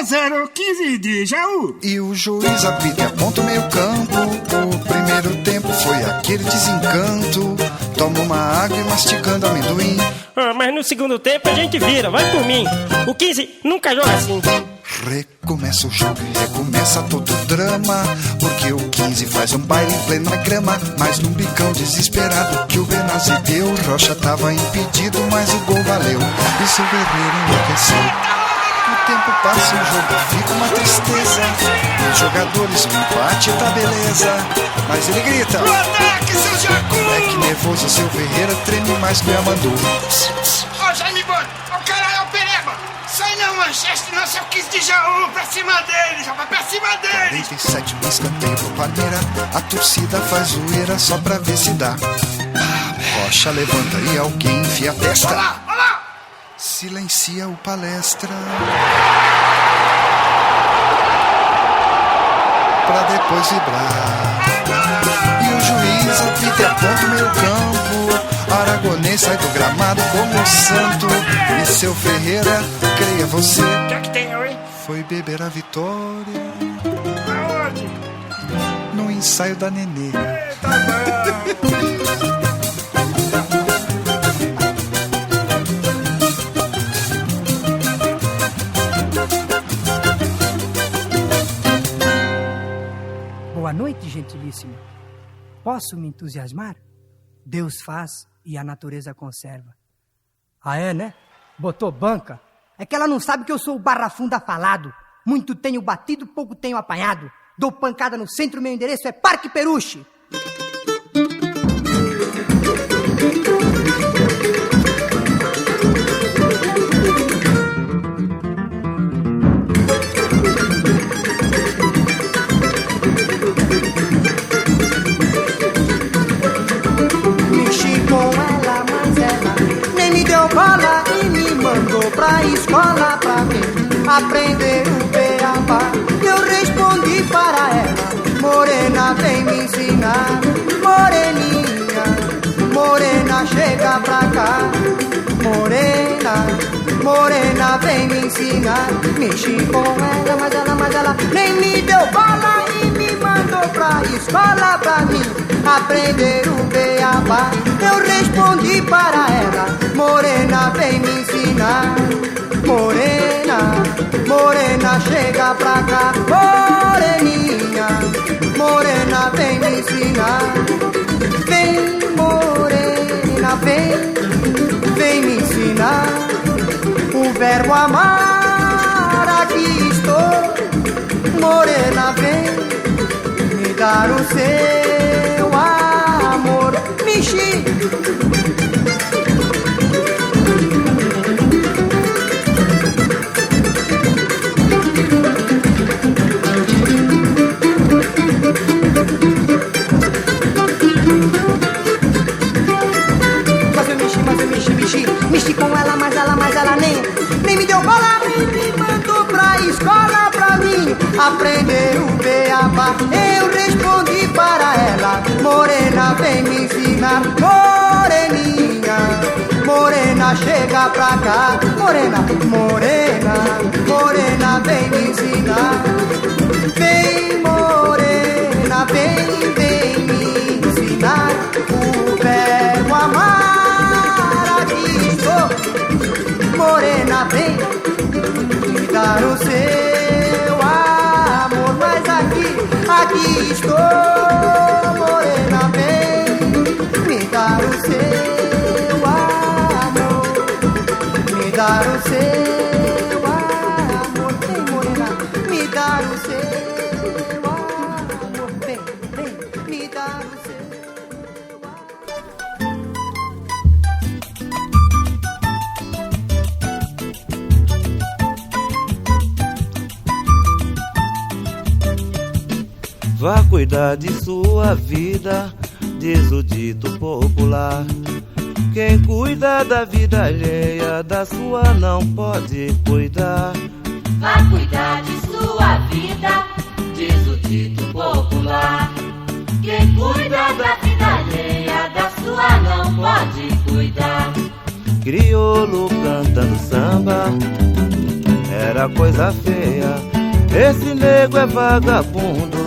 S22: 1-0, 15 de Jaú.
S1: E o juiz apita e aponta o meio campo. O primeiro tempo foi aquele desencanto. Toma uma água e mastigando amendoim.
S17: Mas no segundo tempo a gente vira, vai por mim. O 15 nunca joga assim.
S1: Recomeça o jogo e recomeça todo o drama, porque o 15 faz um baile em plena grama. Mas num bicão desesperado que o Benazzi deu, Rocha tava impedido, mas o gol valeu. E seu guerreiro enlouqueceu. O tempo passa e o jogo fica uma tristeza. Os jogadores no empate tá beleza, mas ele grita:
S22: pro ataque, seu Jacu!
S1: É que nervoso seu Ferreira treme mais que o Yamandu.
S22: Ó, Jaime Boni, ó caralho, ó Pereba! Sai não, Manchester, não, seu 15 de Jaú! Pra cima deles, rapaz, pra cima deles!
S1: 47 no escanteio pro Parmeira, a torcida faz zoeira só pra ver se dá. Rocha levanta e alguém enfia a testa.
S22: Olá, olá!
S1: Silencia o palestra pra depois vibrar. E o juiz apita e aponta o meio campo. Aragonês sai do gramado como um santo. E seu Ferreira, creia você,
S22: o que é que tem, hein?
S1: foi beber a vitória
S22: Aonde?
S1: no ensaio da Nenê.
S22: Tá bom.
S23: Boa noite, gentilíssimo. Posso me entusiasmar? Deus faz e a natureza conserva. Ah, é, né? Botou banca? É que ela não sabe que eu sou o barrafunda falado. Muito tenho batido, pouco tenho apanhado. Dou pancada no centro, meu endereço é Parque Peruche. Bola e me mandou pra escola pra mim aprender o beabá. Eu respondi para ela: morena, vem me ensinar. Moreninha, morena, chega pra cá. Morena, morena, vem me ensinar. Mexi com ela, mas ela nem me deu bola e me mandou pra escola pra mim aprender o beabá. Eu respondi para ela: morena, vem me ensinar. Morena, morena, chega pra cá. Moreninha, morena, vem me ensinar. Vem, morena. verbo amar, aqui estou. Morena, vem me dar o seu amor. Mexi. Mexi com ela, mas ela nem me deu bola. Me mandou pra escola pra mim aprender o beabá. Eu respondi para ela: morena, vem me ensinar. Moreninha, morena, chega pra cá. Morena, morena, morena, vem me ensinar. Vem, morena, vem me ensinar o verbo amar. Morena, vem me dar o seu amor. Mas aqui estou. Morena, vem me dar o seu amor. Me dar o seu amor. Vem, morena, me dar o seu amor. Vem, me dar o seu.
S5: Vá cuidar de sua vida, diz o dito popular. Quem cuida da vida alheia, da sua não pode cuidar.
S6: Vá cuidar de sua vida, diz o dito popular. Quem cuida da vida alheia, da sua não pode cuidar.
S5: Crioulo cantando samba, era coisa feia. Esse nego é vagabundo,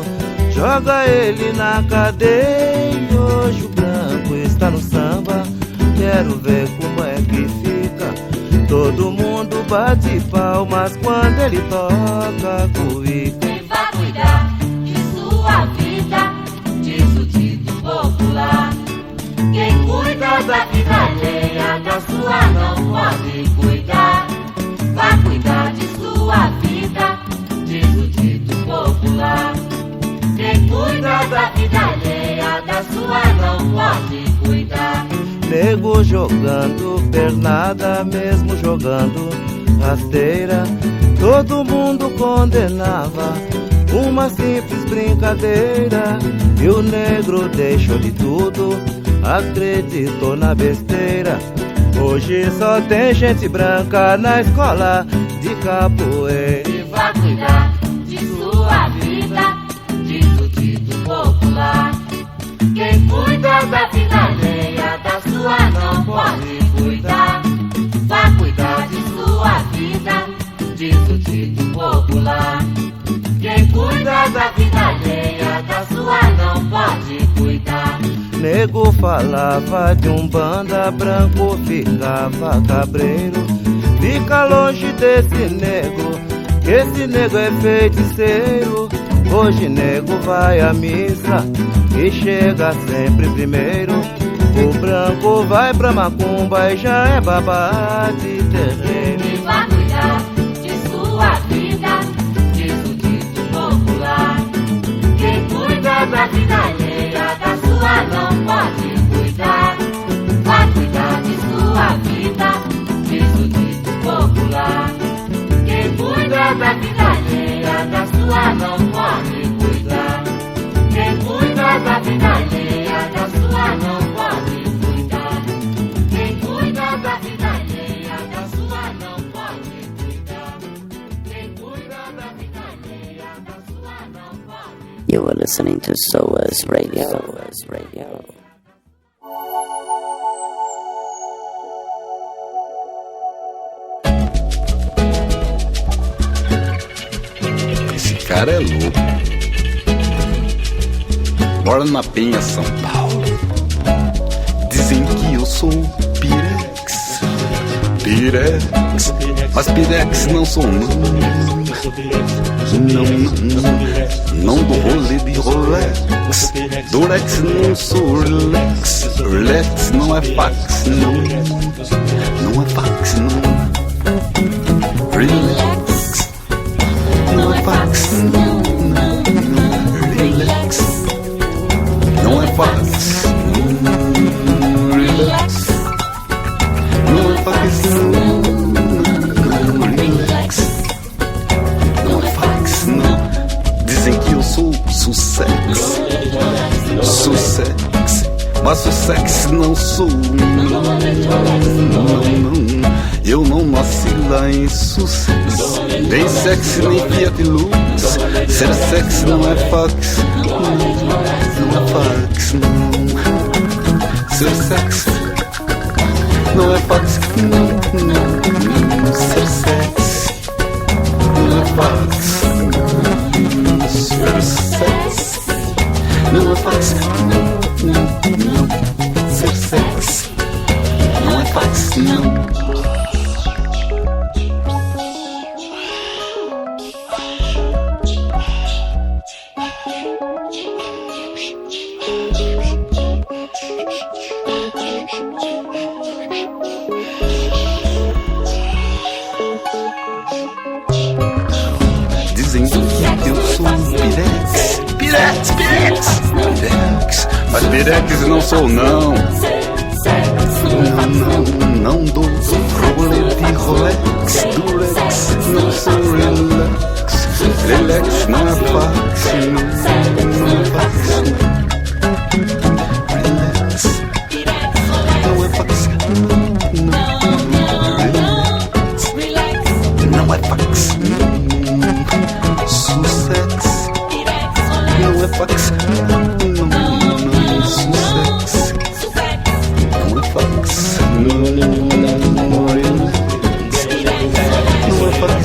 S5: joga ele na cadeia. Hoje o branco está no samba, quero ver como é que fica. Todo mundo bate palmas quando ele toca cuíca.
S6: Quem vai cuidar de sua vida, diz o dito popular. Quem cuida da vida alheia, da sua não pode cuidar. Vai cuidar de sua vida, diz o dito popular. Quem cuida da vida alheia, da sua não pode cuidar.
S5: Nego jogando pernada, mesmo jogando rasteira, todo mundo condenava uma simples brincadeira. E o negro deixou de tudo, acreditou na besteira. Hoje só tem gente branca na escola de capoeira.
S6: E vai cuidar de sua vida, diz o dito popular. Quem cuida da vida alheia, da sua não pode cuidar. Vai cuidar de sua vida, diz o dito popular. Quem cuida da vida alheia, da sua não pode cuidar.
S5: Nego falava de umbanda, branco ficava cabreiro. Fica longe desse nego, que esse nego é feiticeiro. Hoje nego vai à missa e chega sempre primeiro. O branco vai pra macumba e já é babá de terreiro.
S6: E vai cuidar de sua vida, diz o dito popular. Quem cuida da vida alheia, da sua não pode cuidar. Vai cuidar de sua vida, diz o dito popular. Quem cuida da vida alheia, da sua não pode cuidar. Quem cuida da vida alheia, da sua não pode cuidar. Quem cuida da vida alheia, da sua não pode cuidar. Quem cuida da vida alheia, da sua não pode.
S7: You are listening to SOAS Radio.
S24: Esse cara é louco. Mora na Penha, São Paulo. Dizem que eu sou Pirex. Mas Pirex não sou não. Não do rolê de Rolex. Durex não sou Rolex. Rolex não é fax não. Não é fax não. fax, não, relax. Não é fax, relax. Não é fax, não, relax. Não é fax, não. Dizem que eu sou sussex, mas sussex não sou. Não. Eu não nasci lá em Sussex, nem sexy, nem Fiat Lux. Ser sexy não é fax, não é fax, não. Ser sexy não é fax, não. Ser sexy não é fax, ser sexy não é fax, não. Ser sexy não é fax, não. Dizem que eu sou Pirex, mas Pirex não sou, não. Não dou rolete, Rolex, Durex, não sou relax. Relax não é fax, não é fax, relax não é fax, não é fax. Sussex não é fax, não Sussex não é fax, não é fax,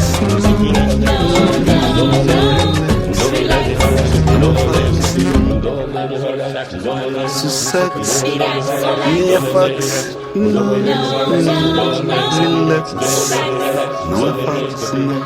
S24: Sussex minha fax, não relax, não é fax, não.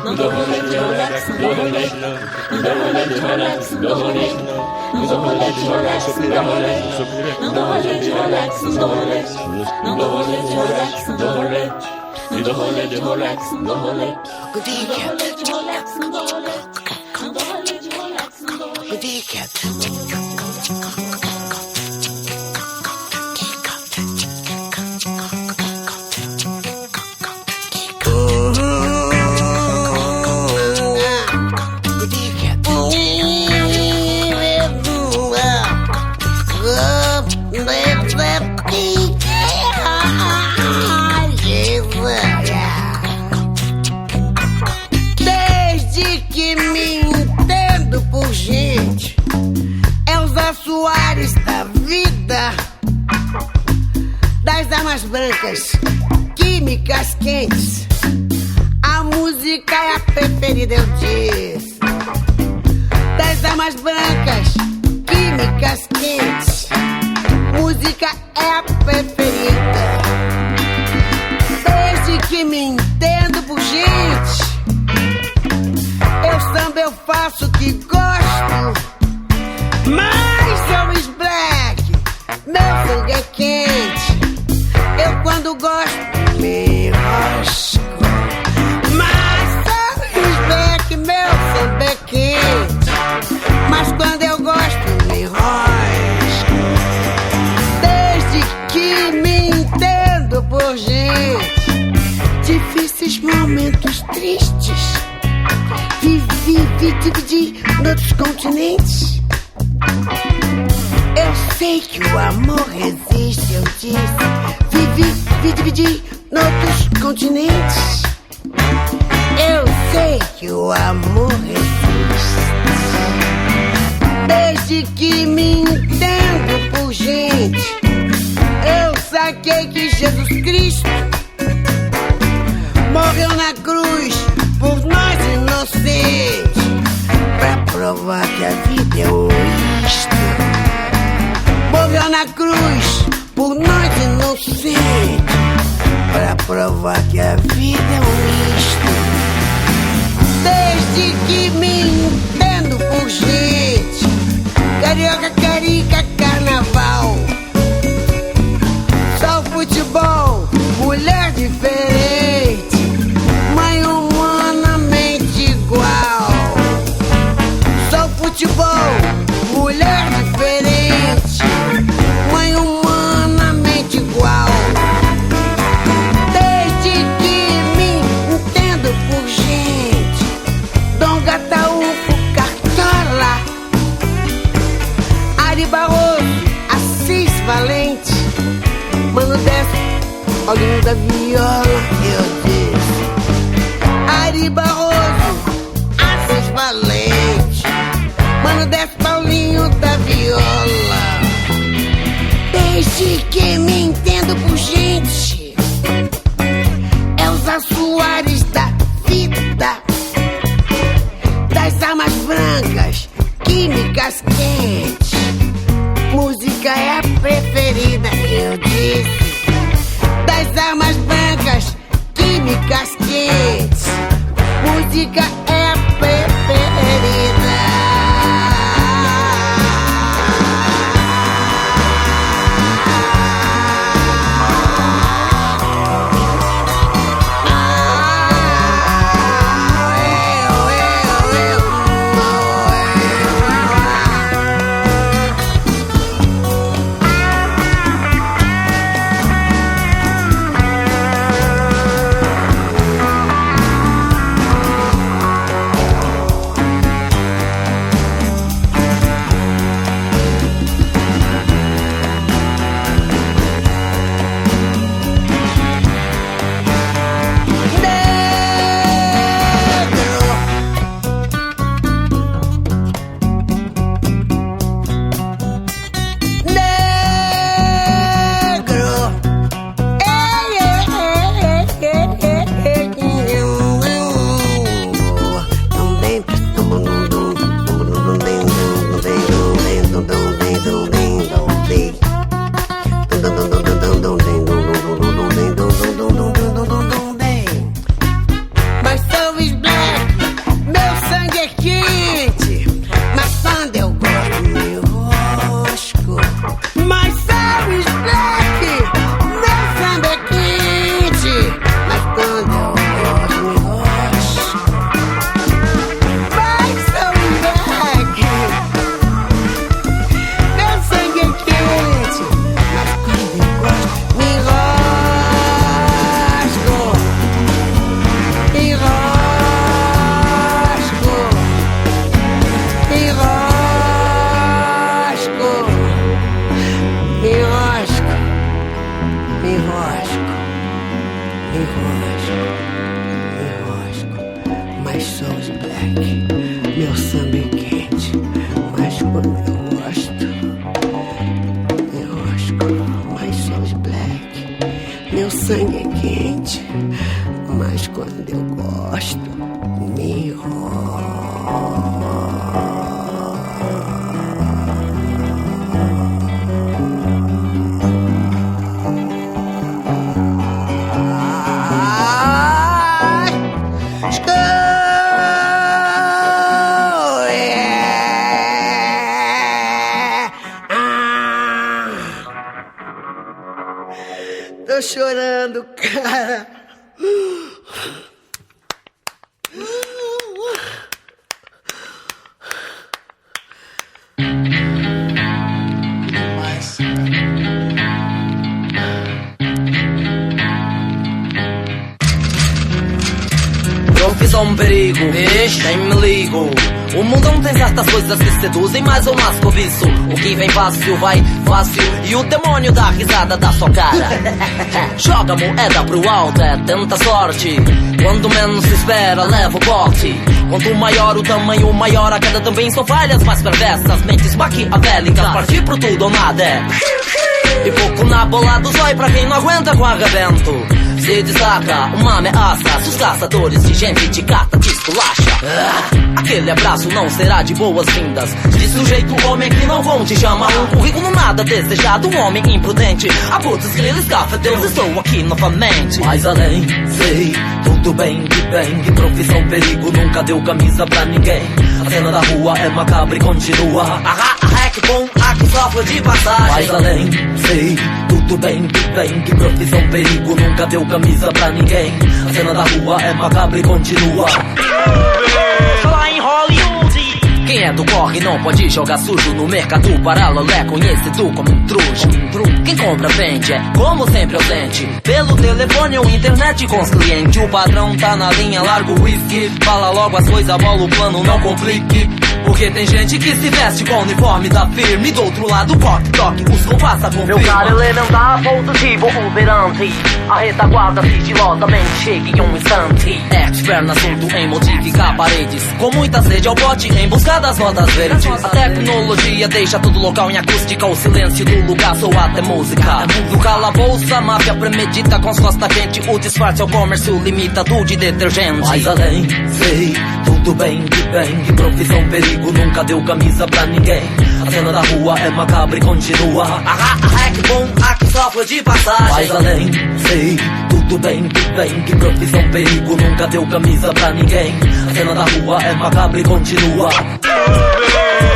S8: Desde que me entendo por gente, Elza Soares da vida, das armas brancas, químicas quentes, a música é a preferida, eu disse. Das armas brancas, químicas quentes, música é a preferida. Desde que me entendo por gente, eu samba, eu faço o que gosto. Mas sou Miss Black, meu sangue é quente. Eu quando gosto me rasco. Mas sou Miss Black, meu samba é quente. Mas quando eu gosto me rasco. Desde que me entendo por gente, difíceis momentos tristes, dividi noutros continentes. Eu sei que o amor existe, eu disse. Dividi noutros continentes. Eu sei que o amor existe. Desde que me entendo por gente, eu saquei que Jesus Cristo morreu na cruz por nós inocentes, pra provar que a vida é um misto. Morreu na cruz por nós inocentes, pra provar que a vida é um misto. Desde que me entendo por gente, carioca, carica, carnaval, só futebol, mulher diferente, mãe humanamente igual. Paulinho da viola, eu disse. Ari Barroso, Assis Valente. Mano, desce Paulinho da viola. Desde que me entendo por gente. Elza Soares da vida. Das almas brancas, químicas quentes. Música é a preferida, eu disse. Das almas brancas, químicas quentes. Música é a preferida. Tô chorando, cara.
S10: Profissão perigo, nem me ligo. O mundão tem certas coisas que seduzem, mas eu nasco cobiço. O que vem fácil vai fácil, e o demônio dá risada da sua cara. Joga a moeda pro alto, tenta sorte. Quando menos se espera, leva o bote. Quanto maior o tamanho, maior a queda. Também são falhas mais perversas, mentes maquiavélicas. Partir pro tudo ou nada é. E pouco na bola do zóio pra quem não aguenta com arrebento. Se destaca uma ameaça, se os caçadores de gente te cata, te esculacha. Aquele abraço não será de boas-vindas. De sujeito homem que não vão te chamar. Um currículo nada desejado, um homem imprudente. A putz, grilo, escafa, Deus, estou aqui novamente. Mais além, sei, tudo bem, que profissão perigo nunca deu camisa pra ninguém. A cena da rua é macabra e continua. Que bom, aqui sofre de passagem. Mais além, sei, tudo bem, que profissão perigo nunca deu camisa pra ninguém. A cena da rua é macabra e continua. Falar em Hollywood, quem é do corre não pode jogar sujo. No mercado paralelo é conhecido como um trujo. Quem compra vende, é como sempre ausente. Pelo telefone ou internet com os clientes. O padrão tá na linha, larga o whisky. Fala logo as coisas, bola o plano, não complique. Porque tem gente que se veste com o uniforme da firme. Do outro lado, toque, os compassa com
S2: meu cara elementar, positivo, operante. A retaguarda sigilosamente chega em um instante.
S10: Expert no assunto em modificar paredes. Com muita sede ao bote em busca das notas verdes. A tecnologia deixa todo local em acústica. O silêncio do lugar soa até música. No calabouço, a máfia premedita com as costas quentes. O disfarce ao comércio limitado de detergente.
S2: Mais além, sei, tudo bem, que profissão perigo nunca deu camisa pra ninguém. A cena da rua é macabra e continua.
S10: Que bom, aqui só foi de passagem.
S2: Mais além, sei, tudo bem, que profissão perigo nunca deu camisa pra ninguém. A cena da rua é macabra e continua.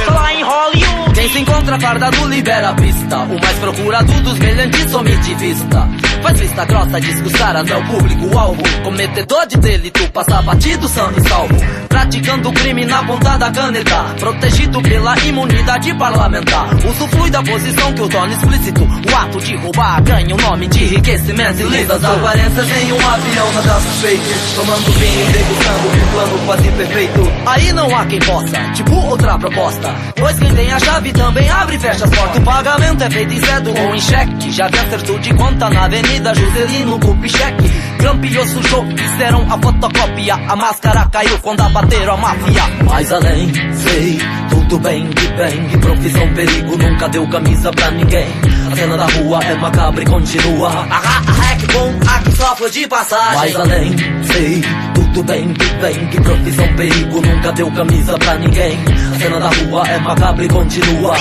S10: Lá em Hollywood, quem se encontra fardado libera a pista. O mais procurado dos brilhantes some de vista. Faz vista grossa, disgustar até o público-alvo. Cometedor de delito, passa batido, sã e salvo. Praticando crime na ponta da caneta. Protegido pela imunidade parlamentar. Usufrui da posição que o torna explícito. O ato de roubar ganha o nome de enriquecimento ilícito.
S2: As aparências em um avião nada suspeito. Tomando vinho, degustando um plano quase perfeito.
S10: Aí não há quem possa, tipo outra proposta. Pois quem tem a chave também abre e fecha as portas. O pagamento é feito em cédula ou em cheque. Já vi acerto de conta na avenida Juscelino Kubitschek. Grampeou, sujou, fizeram a fotocópia. A máscara caiu quando abateram a máfia.
S2: Mais além, sei, tudo bem, que profissão perigo nunca deu camisa pra ninguém. A cena da rua é macabra e continua.
S10: Que bom, aqui só foi de passagem.
S2: Mais além, sei, tudo bem, que profissão perigo nunca deu camisa pra ninguém. A cena da rua é macabra e continua.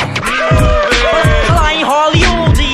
S10: Lá em Hollywood,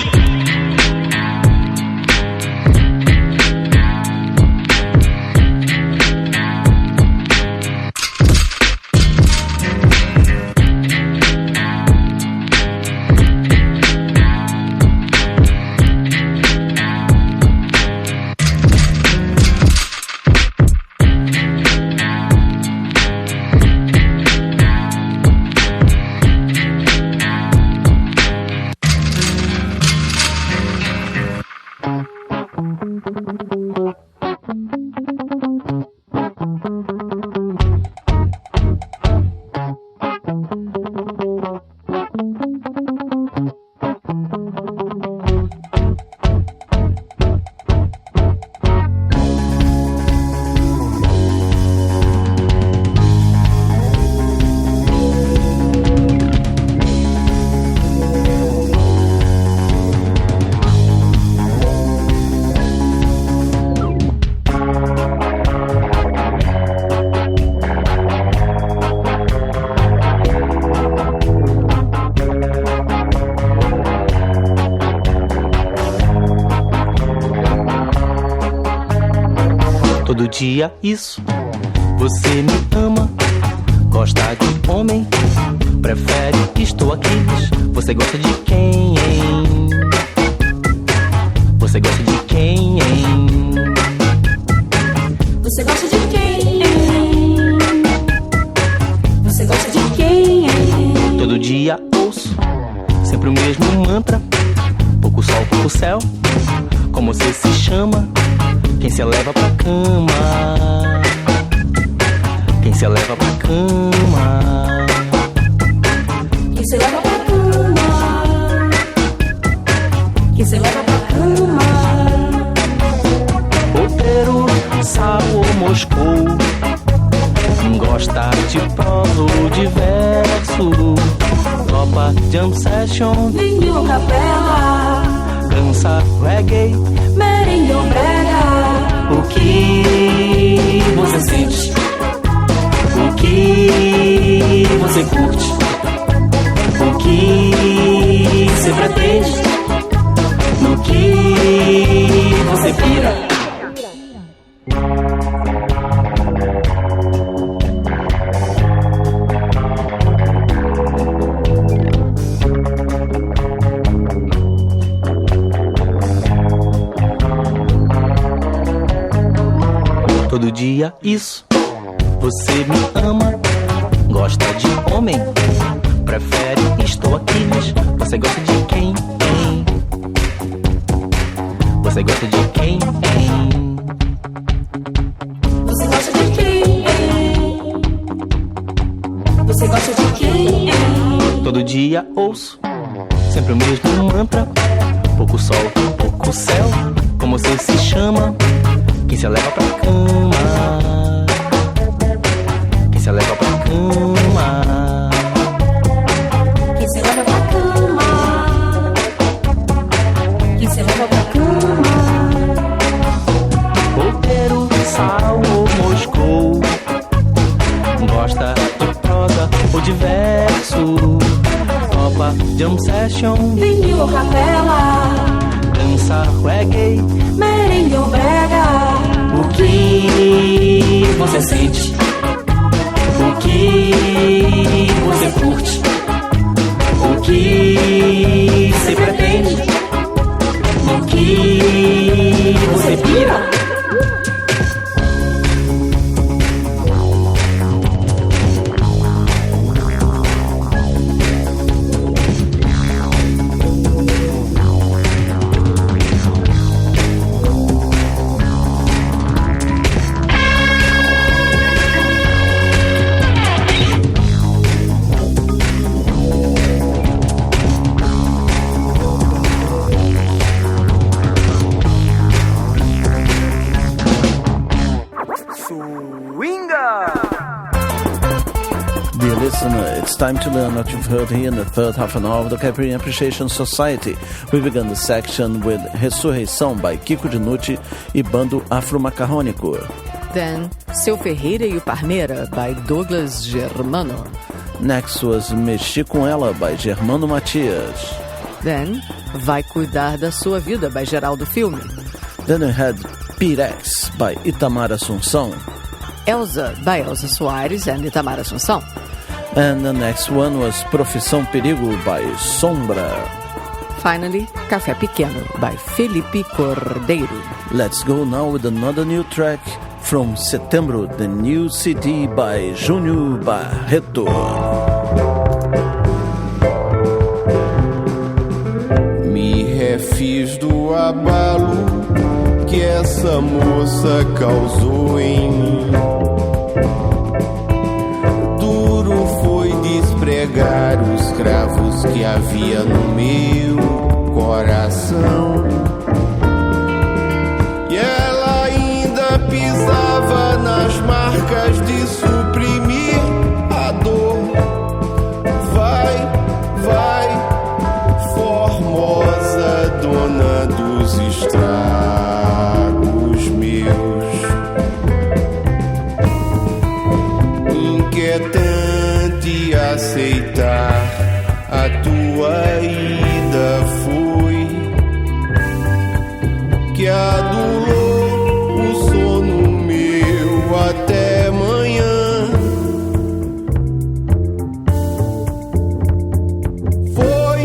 S2: todo dia isso. Você me ama, gosta de homem, prefere estou aqui. Você gosta de quem, hein? Você gosta de quem, hein?
S6: Você gosta de quem, hein? Você gosta de quem, hein?
S2: Todo dia ouço sempre o mesmo mantra. Pouco sol, pouco céu. Como você se chama? Quem se eleva pra cama? Quem se eleva pra cama?
S6: Quem se leva pra cama? Quem se leva pra cama?
S2: Roteiro, Sao Moscou. Gosta de prosa ou de verso. Topa jam session,
S6: Vinho capela,
S2: dança reggae,
S6: merengue ou brega.
S2: O que você sente? O que você curte? O que você pretende? No que você pira? Todo dia isso. Você me ama, Gosta de homem? Prefere estou aqui, mas você gosta de quem? Você gosta de quem?
S6: Você gosta de quem? Você gosta de quem?
S2: Todo dia ouço sempre o mesmo mantra. Pouco sol, pouco céu. Como você se chama? Quem se leva pra cama? Quem se leva pra cama?
S6: Quem se leva pra cama? Quem se leva pra cama?
S2: Roteiro, sal ou Moscou? Gosta de prosa ou de verso? Topa jam session,
S6: Vinil ou capela?
S2: dança reggae,
S6: Merengue ou brega?
S2: o que você sente? O que você curte? O que você pretende? O que você pira?
S3: It's time to learn what you've heard here in the third half an hour of the Caipirinha Appreciation Society. We began the section with Ressurreição by Kiko Dinucci e Bando Afro-Macarrônico.
S4: Then, Seu Ferreira e o Parmeira by Douglas Germano.
S3: Next was Mexi Com Ela by Germano Matias.
S4: Then, Vai Cuidar da Sua Vida by Geraldo Filme.
S3: Then we had Pirex by Itamar Assunção.
S4: Elza by Elza Soares and Itamar Assunção.
S3: And the next one was Profissão Perigo by Sombra.
S4: Finally, Café Pequeno by Felipe Cordeiro.
S3: Let's go now with another new track from Setembro, the new CD by Júnior Barreto.
S11: Me refiz do abalo que essa moça causou em mim. Duro foi despregar os cravos que havia no meu coração. E ela ainda pisava nas marcas de suprimir a dor. Vai, vai, formosa dona dos estragos meus. Inquietante aceitar a tua ida foi que adulou o sono meu até manhã. Foi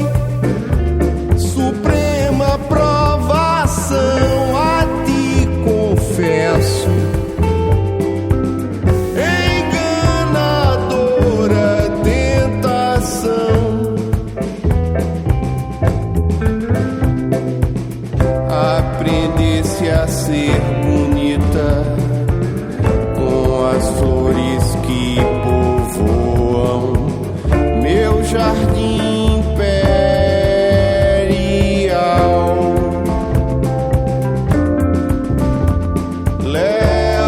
S11: suprema provação, a ti confesso. Enganadora tentação. Aprendesse a ser bonita com as flores que povoam meu jardim imperial.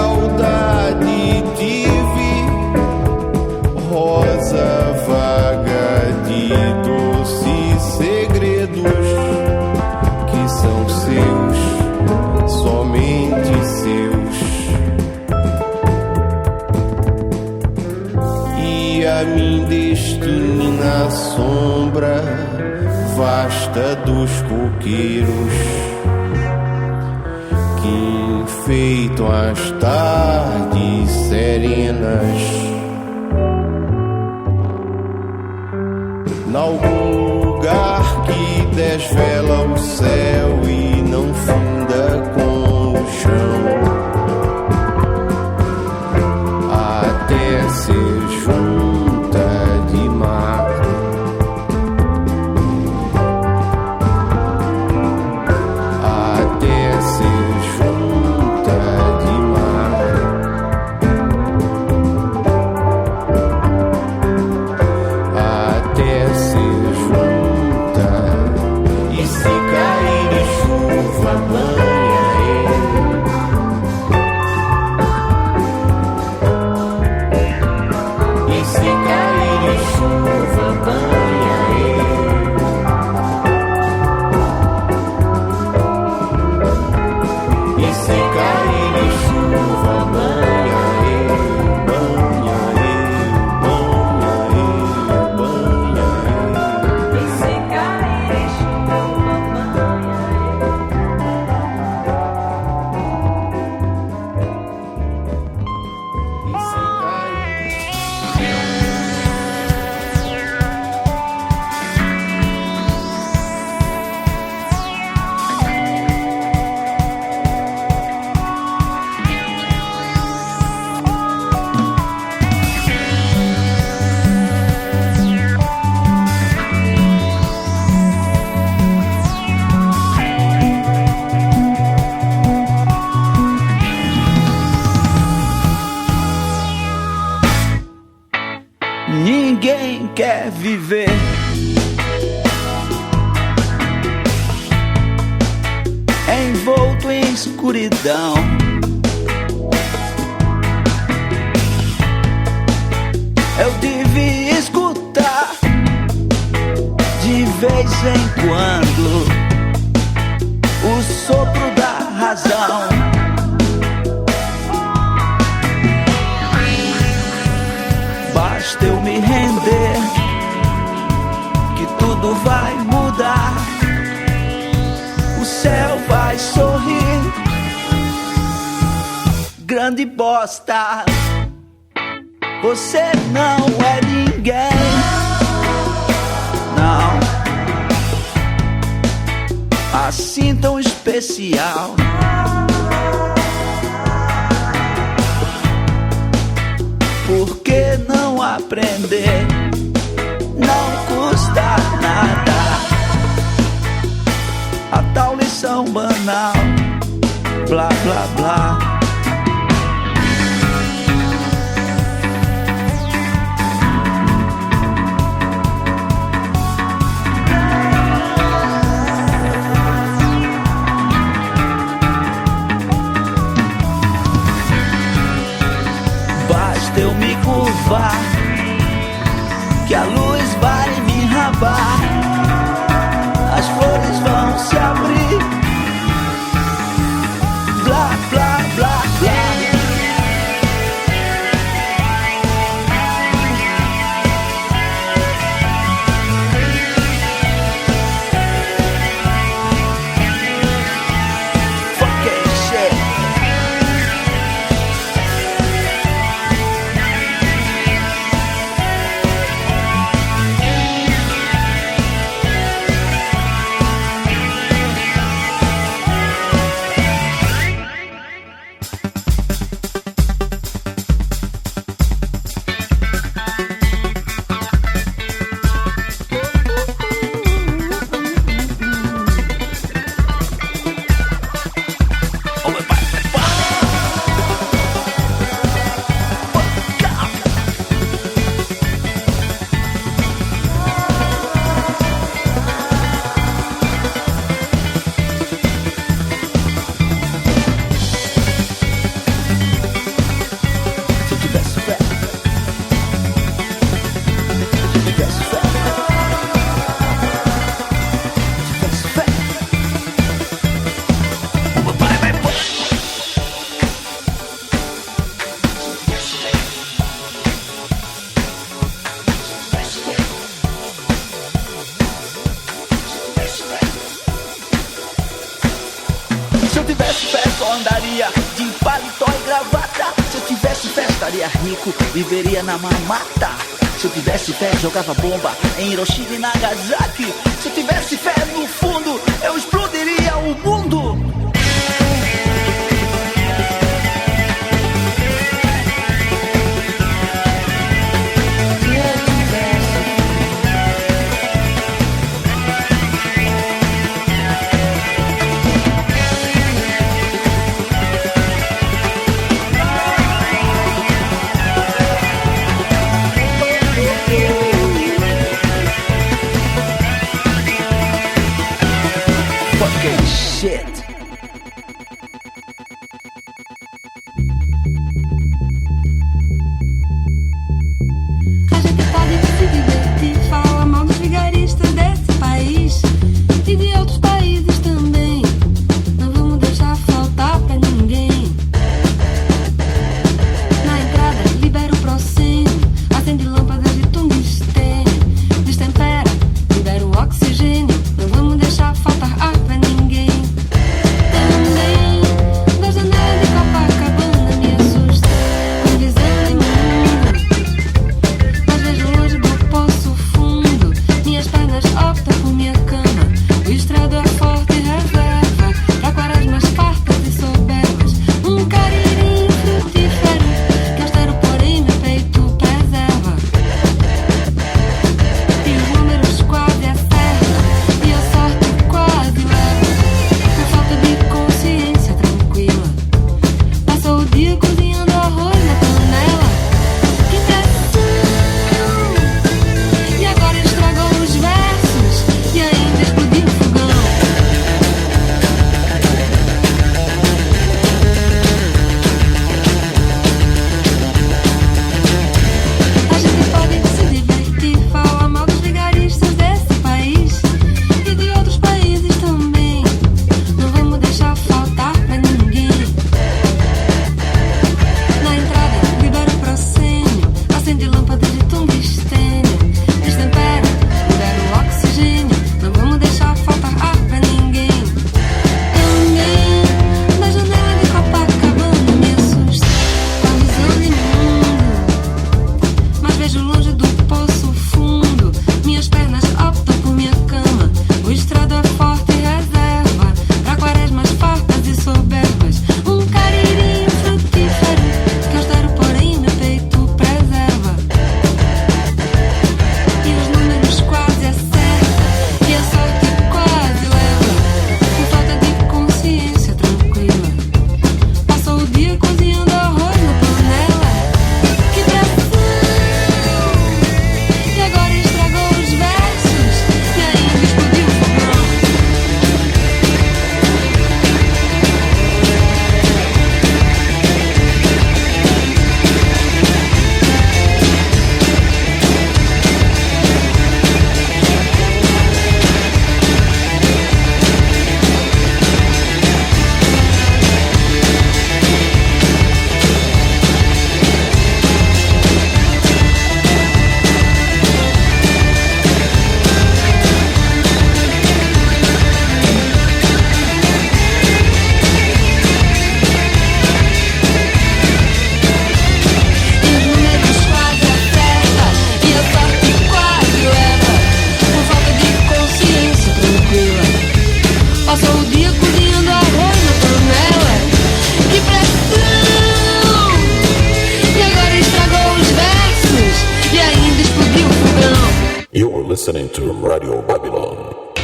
S11: Lealdade tive, rosa vaga de doces segredos que são seus, somente seus. E a mim destina a sombra vasta dos coqueiros que enfeitam as tardes serenas. Nalgum lugar que desvela o céu e não finda com o chão, até ser junto
S18: vento em escuridão. Eu devia escutar de vez em quando o sopro da razão. Basta eu me render que tudo vai mudar. O céu vai sorrir. Grande bosta, você não é ninguém. Não, assim tão especial. Por que não aprender? Não custa nada. A tal lição banal, blá blá blá. Basta eu me curvar que a luz vai me rabar. As flores vão se abrir. Blá, blá, blá, blá. Fucking shit. Se eu tivesse fé, só andaria de paletó e gravata. Se eu tivesse fé, estaria rico, viveria na mamata. Se eu tivesse fé, jogava bomba em Hiroshima e Nagasaki. Se eu tivesse fé, no fundo, eu explodiria o mundo.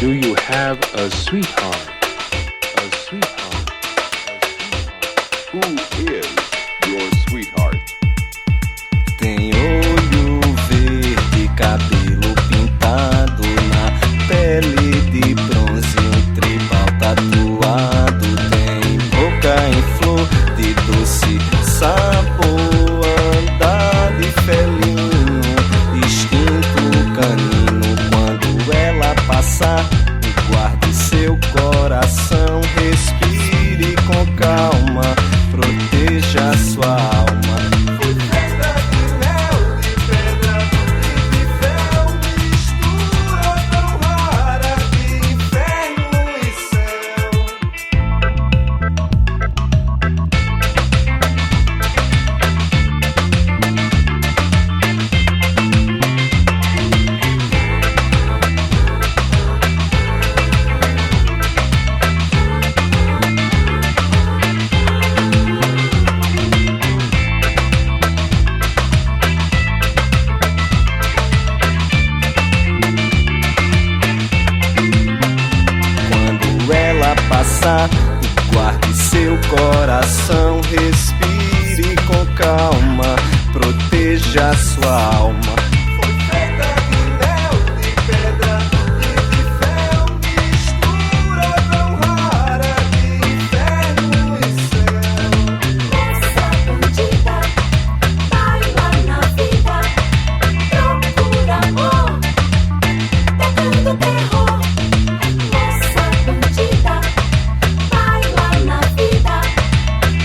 S12: Do you have a sweetheart? A sweetheart?
S13: Who is your sweetheart?
S14: Tem olho verde, cabelo pintado, na pele de bronze, um tribal tatuado. Tem boca em flor de doce sabor, andar de felino, instinto canino. Quando ela passar, guarde seu coração, respire com calma, proteja sua alma. Foi feita de mel, de pedra e de fel, mistura tão rara de inferno e céu. Quando ela passar, guarde seu coração, respire com calma, proteja sua alma. Foi feita de mel, de pedra e de fel, mistura tão rara de inferno e céu.
S6: Moça bandida, baila na vida, procura amor, tocando terror. Moça bandida, baila na vida,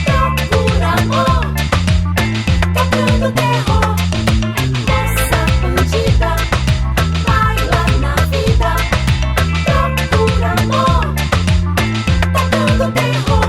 S6: procura amor, tocando terror. Moça bandida, baila na vida, procura amor, tocando terror.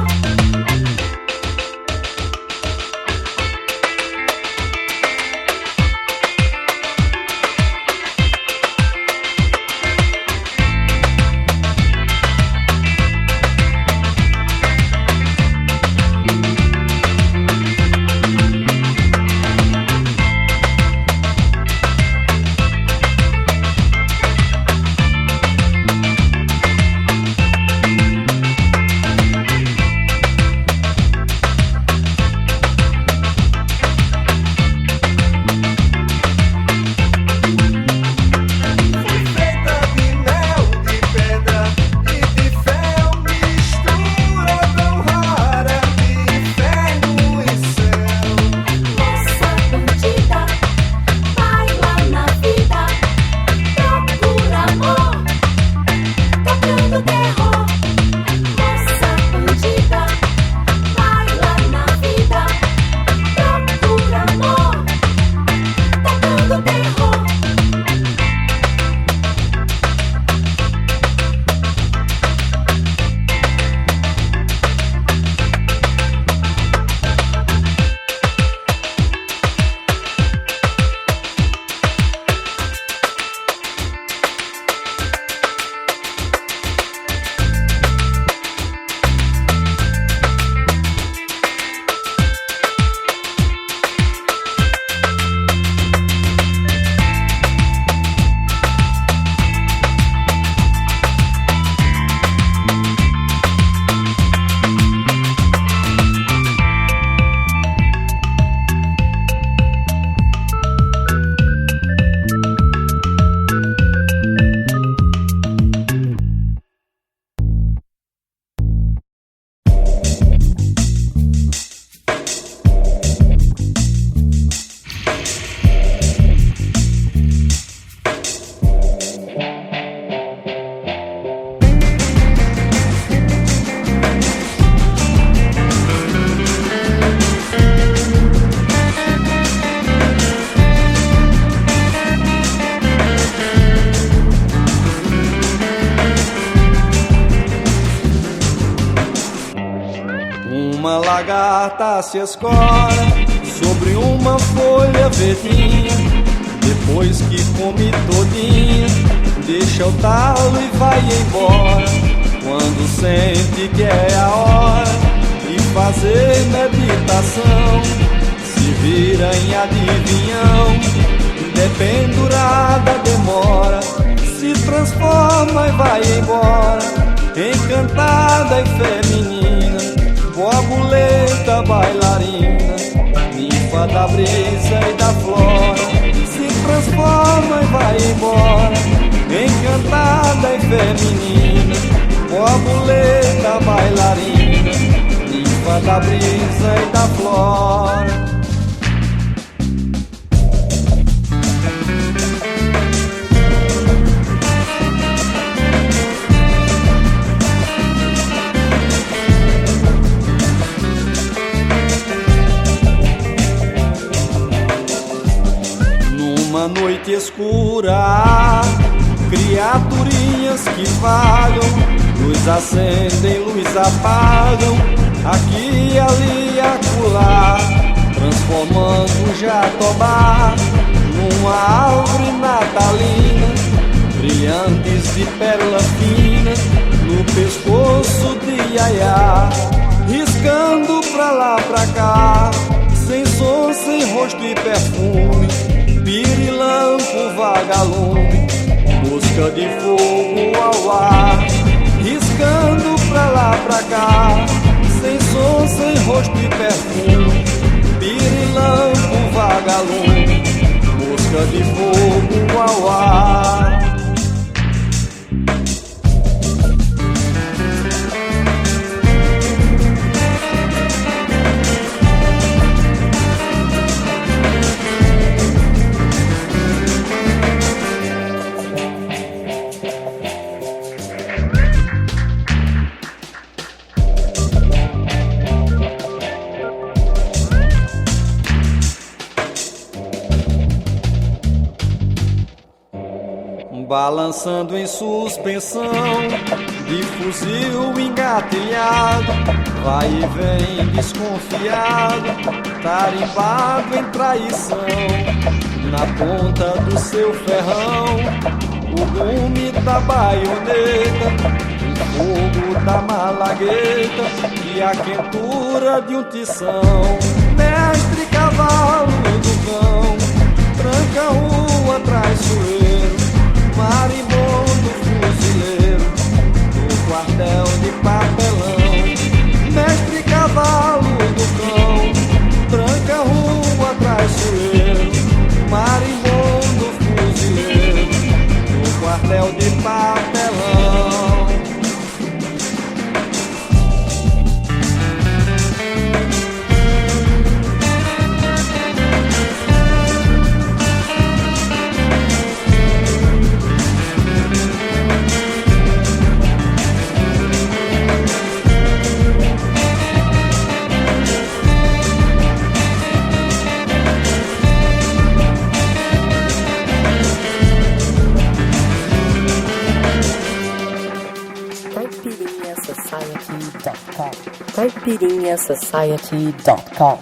S14: Foi feita de mel, de pedra e de fel, mistura tão rara de inferno e céu.
S6: Moça bandida, baila na vida, procura amor, tocando terror. Moça bandida, baila na vida, procura amor, tocando terror.
S5: Uma lagarta se escora sobre uma folha verdinha, depois que come todinha, deixa o talo e vai embora. Quando sente que é a hora de fazer meditação, se vira em adivinhão, dependurada demora, se
S23: se transforma e vai embora, encantada e feminina, borboleta bailarina, ninfa da brisa e da flora. Se transforma e vai embora, encantada e feminina, borboleta bailarina, ninfa da brisa e da flora. Numa noite escura, criaturinhas que vagam, luz acendem, luz apagam, aqui e ali e acolá, transformando o jatobá numa árvore natalina, brilhantes de pérola fina no pescoço de Iaiá, riscando pra lá pra cá, sem som, sem rosto e perfume, pirilampo, vagalume, busca de fogo ao ar, riscando pra lá pra cá, sem som, sem rosto e perfume, pirilampo, vagalume, busca de fogo ao ar. Balançando em suspensão, de fuzil engatilhado, vai e vem desconfiado, tarimbado em traição, na ponta do seu ferrão, o gume da baioneta, o fogo da malagueta e a quentura de um tição. Mestre cavalo do cão, tranca a rua traiçoeiro, maribondo fuzileiro, no quartel de papelão. Mestre cavalo do cão, tranca a rua traiçoeiro, maribondo fuzileiro, no quartel de papelão.
S9: CaipirinhaSociety.com.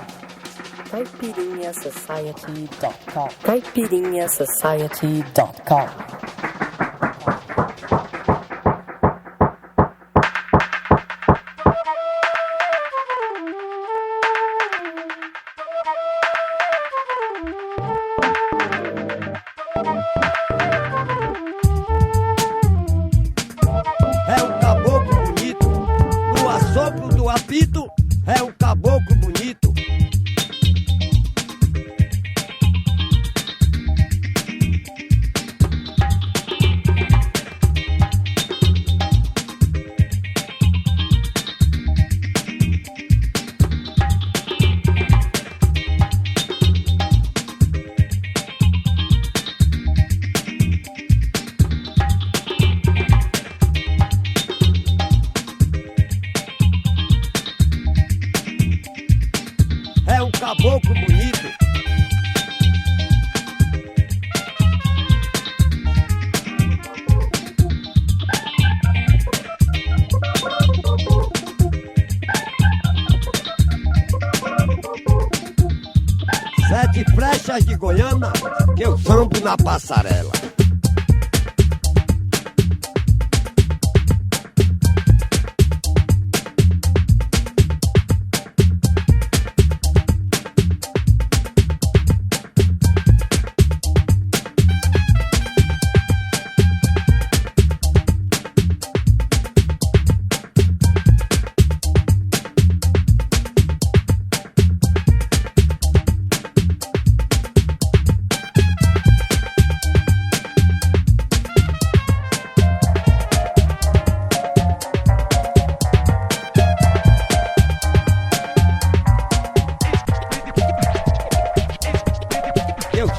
S9: CaipirinhaSociety.com. CaipirinhaSociety.com.
S15: É o caboclo bonito, no assopro do apito, é o caboclo bonito. É o caboclo bonito. Sete flechas de Goiânia que eu zambo na passarela.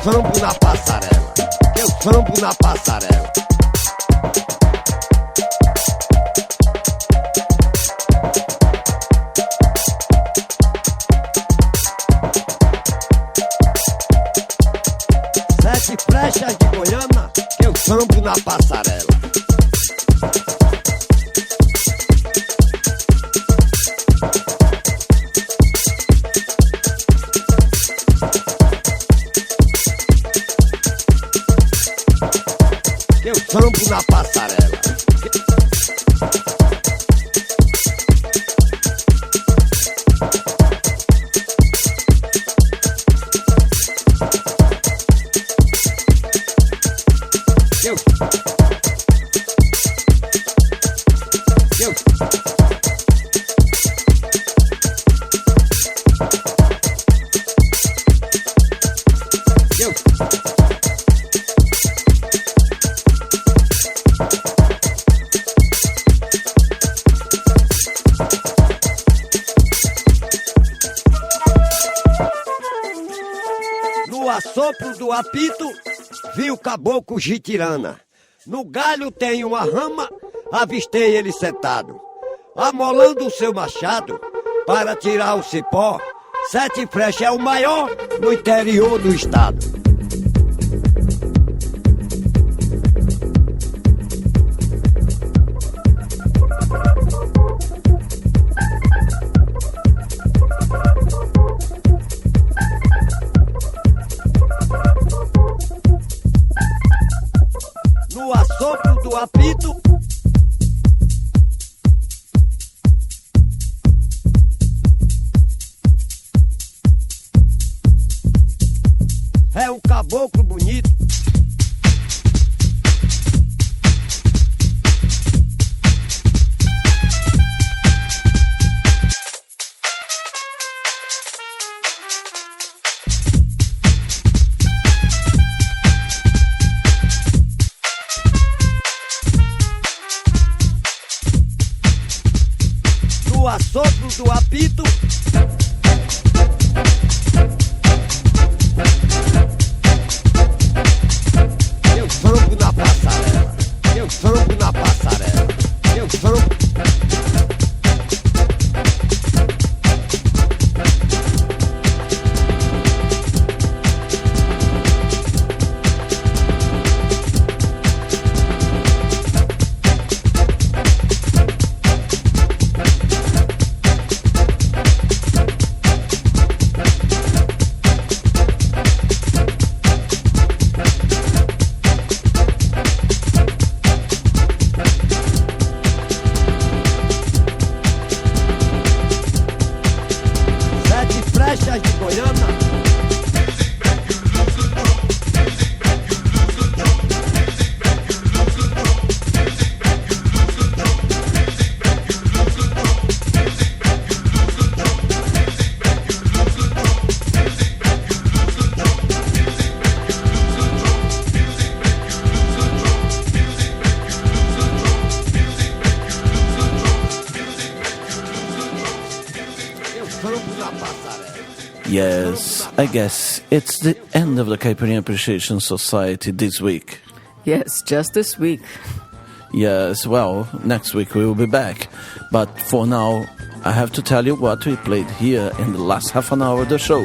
S15: sambo na passarela, eu sambo na passarela. Sete flechas de Goiânia, eu sambo na passarela. Eu sambo na passarela. No assopro do apito, vi o caboclo Jitirana. No galho tem uma rama, avistei ele sentado, amolando o seu machado para tirar o cipó. Sete Flechas é o maior no interior do estado. No assopro do apito, é um caboclo bonito. No assopro do apito, eu sambo na passarela, eu sambo na passarela, eu sambo. Sete Flechas de Goiânia. Eu sambo na passarela.
S3: Yes, I guess it's the end of the Caipirinha Appreciation Society this week.
S4: Yes, just this week.
S3: Yes, well, next week we will be back. But for now, I have to tell you what we played here in the last half an hour of the show.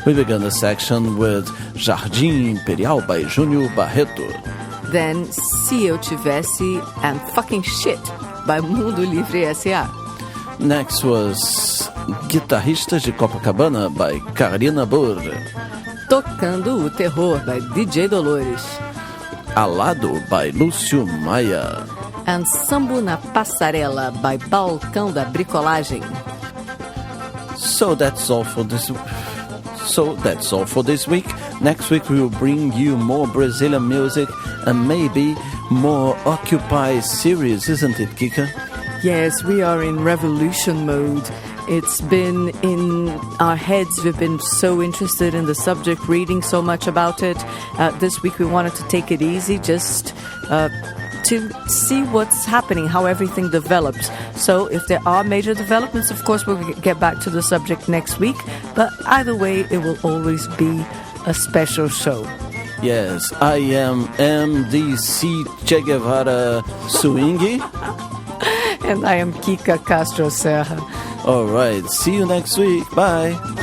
S3: We began the section with Jardim Imperial by Júnior Barreto.
S4: Then Se Eu Tivesse and Fucking Shit by Mundo Livre S.A.
S3: Next was Guitarristas de Copacabana by Karina Burr.
S4: Tocando o Terror by DJ Dolores.
S3: Alado by Lúcio Maia.
S4: And Sambo na Passarela by Balcão da Bricolagem.
S3: So that's all for this week. Next week we will bring you more Brazilian music and maybe more Occupy series, isn't it, Kika?
S4: Yes, we are in revolution mode. It's been in our heads. We've been so interested in the subject, reading so much about it. This week we wanted to take it easy, just to see what's happening, how everything develops. So if there are major developments, of course, we'll get back to the subject next week. But either way, it will always be a special show.
S3: Yes, I am MDC Che Guevara Swingy.
S4: And I am Kika Castro Serra.
S3: All right, see you next week. Bye.